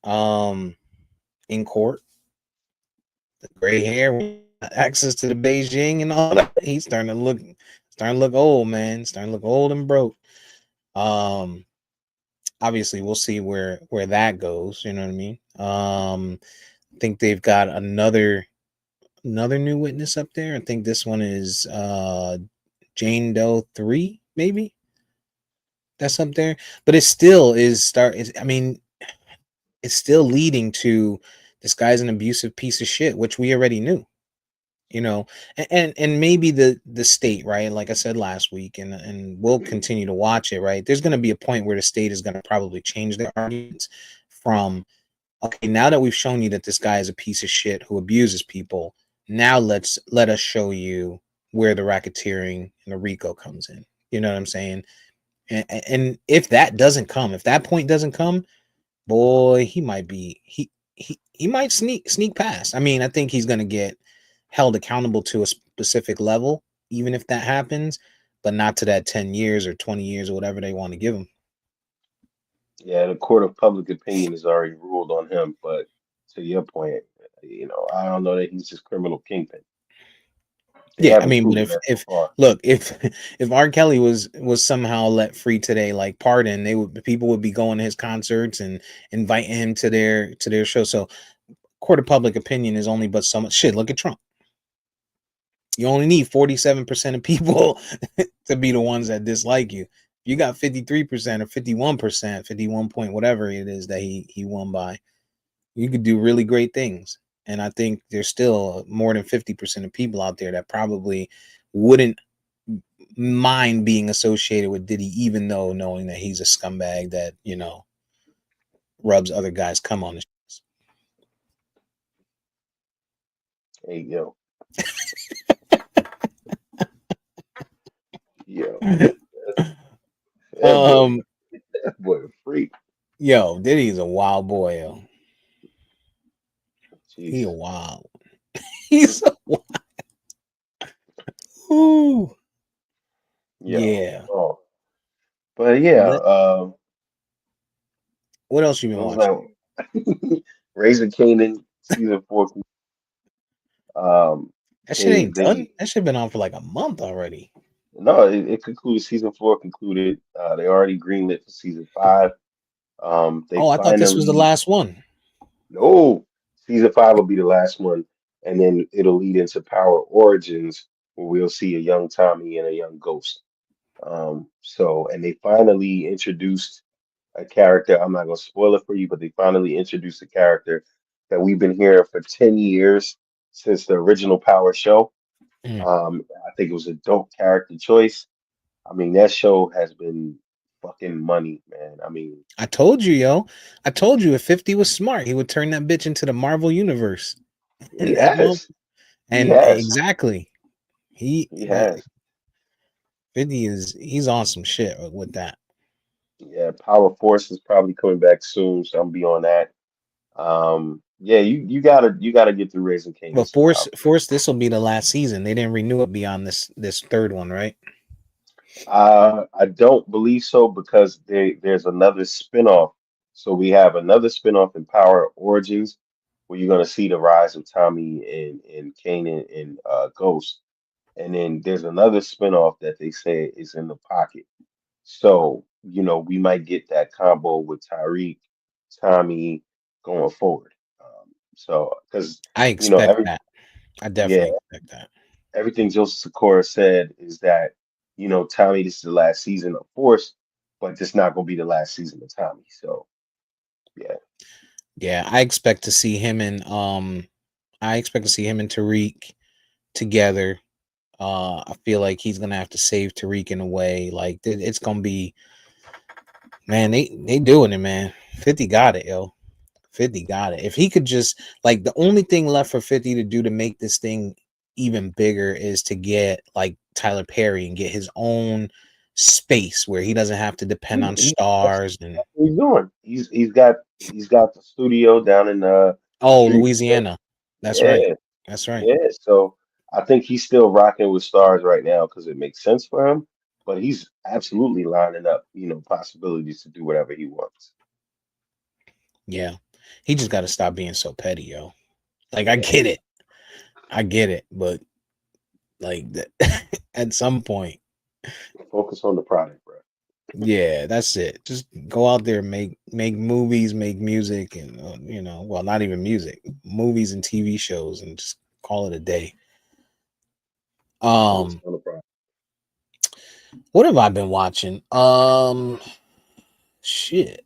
Um, in court. The gray hair, access to the Beijing and all that. He's starting to look old, man. Starting to look old and broke. Um, Obviously, we'll see where that goes. You know what I mean? I think they've got another new witness up there. I think this one is Jane Doe 3, maybe. That's up there. But it still is I mean, it's still leading to this guy's an abusive piece of shit, which we already knew. You know, and maybe the state, right? Like I said last week, and we'll continue to watch it, right? There's going to be a point where the state is going to probably change their arguments from, okay, now that we've shown you that this guy is a piece of shit who abuses people, now let us show you where the racketeering and the RICO comes in. You know what I'm saying? And if that doesn't come, if that point doesn't come, boy, he might sneak past. I mean, I think he's gonna get held accountable to a specific level, even if that happens, but not to that 10 years or 20 years or whatever they want to give him. Yeah, the court of public opinion has already ruled on him, but to your point, I don't know that he's just criminal kingpin. They Yeah, I haven't mean, but proven that so if far. look, if if R. Kelly was somehow let free today, like pardon, people would be going to his concerts and inviting him to their show. So court of public opinion is only but so much shit. Look at Trump. You only need 47% of people to be the ones that dislike you. You got 53% or 51%, 51 point whatever it is that he won by. You could do really great things. And I think there's still more than 50% of people out there that probably wouldn't mind being associated with Diddy, even though knowing that he's a scumbag that, rubs other guys come on his Hey, yo, shoes. that boy, um, that boy a freak. Diddy's a wild boy, yo. He a Jeez. wild. He's a wild. Ooh. Yo. Yeah. Oh. But yeah, Let, what else you it been was watching? like Raising Kanan season 4. Um, That shit they ain't done. they That shit been on for like a month already. no, it concluded. Season 4 concluded. They already greenlit for season 5. They Oh, I thought this was the finally last one. no, season 5 will be the last one, and then it'll lead into Power Origins, where we'll see a young Tommy and a young Ghost. And they finally introduced a character. I'm not gonna spoil it for you, but they finally introduced a character that we've been hearing for 10 years since the original Power show. Mm. I think it was a dope character choice. I mean, that show has been fucking money, man. I mean, I told you, yo. I told you if 50 was smart, he would turn that bitch into the Marvel universe. he And that has. He and has. exactly. He He has. 50 he's on some shit with that. Yeah, Power Force is probably coming back soon, so I'm be on that. Yeah, you gotta get through Raising Kanan But somehow. Force, this will be the last season. They didn't renew it beyond this third one, right? I don't believe so because there's another spinoff. So we have another spinoff in Power Origins where you're gonna see the rise of Tommy and Kanan and Ghost. And then there's another spinoff that they say is in the pocket. So, we might get that combo with Tyreek, Tommy going forward. Because, I expect every that. I yeah, definitely expect that. everything Joseph Sikora said is that, Tommy, this is the last season of Force, but this not gonna be the last season of Tommy. So, yeah, Yeah, I expect to see him and Tariq together. I feel like he's gonna have to save Tariq in a way. Like it's gonna be, man. They doing it, man. 50 got it, yo. 50 got it. If he could just like the only thing left for 50 to do to make this thing even bigger is to get like Tyler Perry and get his own space where he doesn't have to depend on that's stars and what he's doing. He's got the studio down in Shreveport. Louisiana. That's right. Yeah. That's right. Yeah, so I think he's still rocking with stars right now because it makes sense for him, but he's absolutely lining up, possibilities to do whatever he wants. Yeah. He just got to stop being so petty, yo. Like I Yeah. get it, but like at some point, Focus on the product, bro. yeah, that's it. Just go out there, make movies, make music, and well, not even music, movies and TV shows, and just call it a day. Focus Um, on the product. what have I been watching? Shit.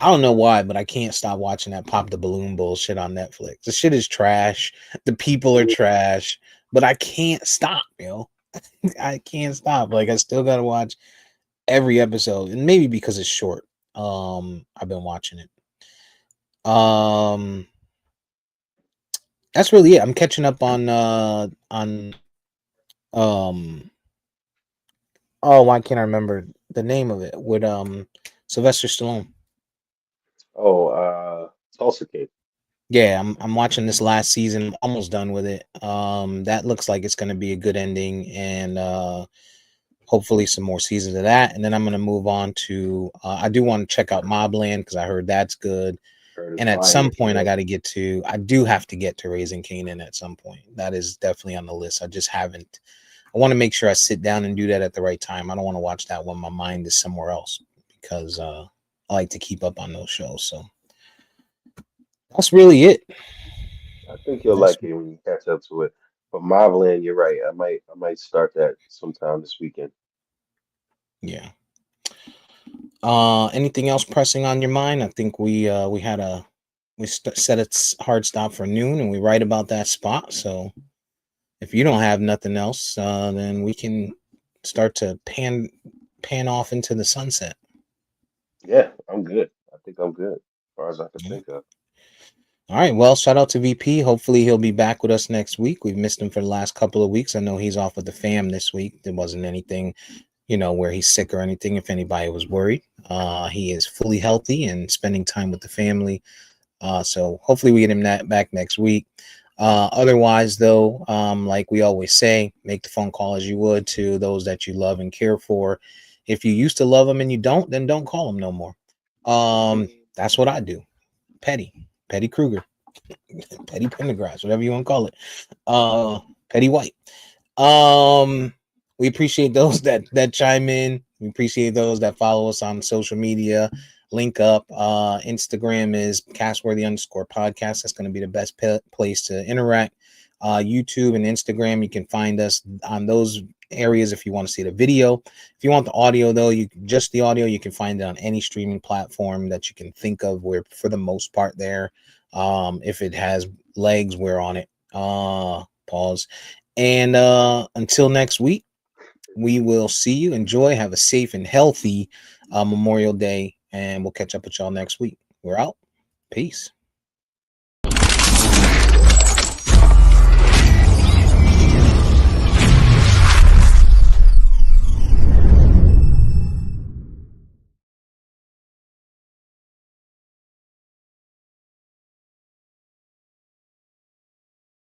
I don't know why, but I can't stop watching that Pop the Balloon bullshit on Netflix. The shit is trash. The people are trash, but I can't stop, yo. I can't stop. Like I still gotta watch every episode, and maybe because it's short. I've been watching it. That's really it. I'm catching up on um oh, why can't I remember the name of it with Sylvester Stallone. Oh, Tulsa King. Yeah, I'm watching this last season. I'm almost done with it. That looks like it's gonna be a good ending, and hopefully some more seasons of that. And then I'm gonna move on to I do want to check out Mobland because I heard that's good. Heard it's And at some fire. point, Yeah. I do have to get to Raising Kanan at some point. That is definitely on the list. I just haven't. I want to make sure I sit down and do that at the right time. I don't want to watch that when my mind is somewhere else because I like to keep up on those shows. So that's really it. I think you'll That's like it when you catch up to it. But Marveland, you're right. I might start that sometime this weekend. yeah. Anything else pressing on your mind? I think we had a set a hard stop for noon, and we right about that spot. So if you don't have nothing else, then we can start to pan off into the sunset. Yeah, I'm good. I think I'm good, as far as I can Yeah. think of. All right. Well, shout out to VP. Hopefully he'll be back with us next week. We've missed him for the last couple of weeks. I know he's off with the fam this week. There wasn't anything, where he's sick or anything. If anybody was worried, he is fully healthy and spending time with the family. So hopefully we get him back next week. Otherwise, though, like we always say, make the phone call as you would to those that you love and care for. If you used to love them and you don't, then don't call them no more. That's what I do. Petty Kruger, Petty Pendergrass, whatever you want to call it. Petty White. We appreciate those that chime in. We appreciate those that follow us on social media. Link up. Instagram is castworthy_podcast. That's going to be the best place to interact. YouTube and Instagram, you can find us on those areas if you want to see the video. If you want the audio, though, just the audio, you can find it on any streaming platform that you can think of. We're for the most part there. If it has legs, we're on it. Pause. And until next week, we will see you. Enjoy. Have a safe and healthy Memorial Day. And we'll catch up with y'all next week. We're out. Peace.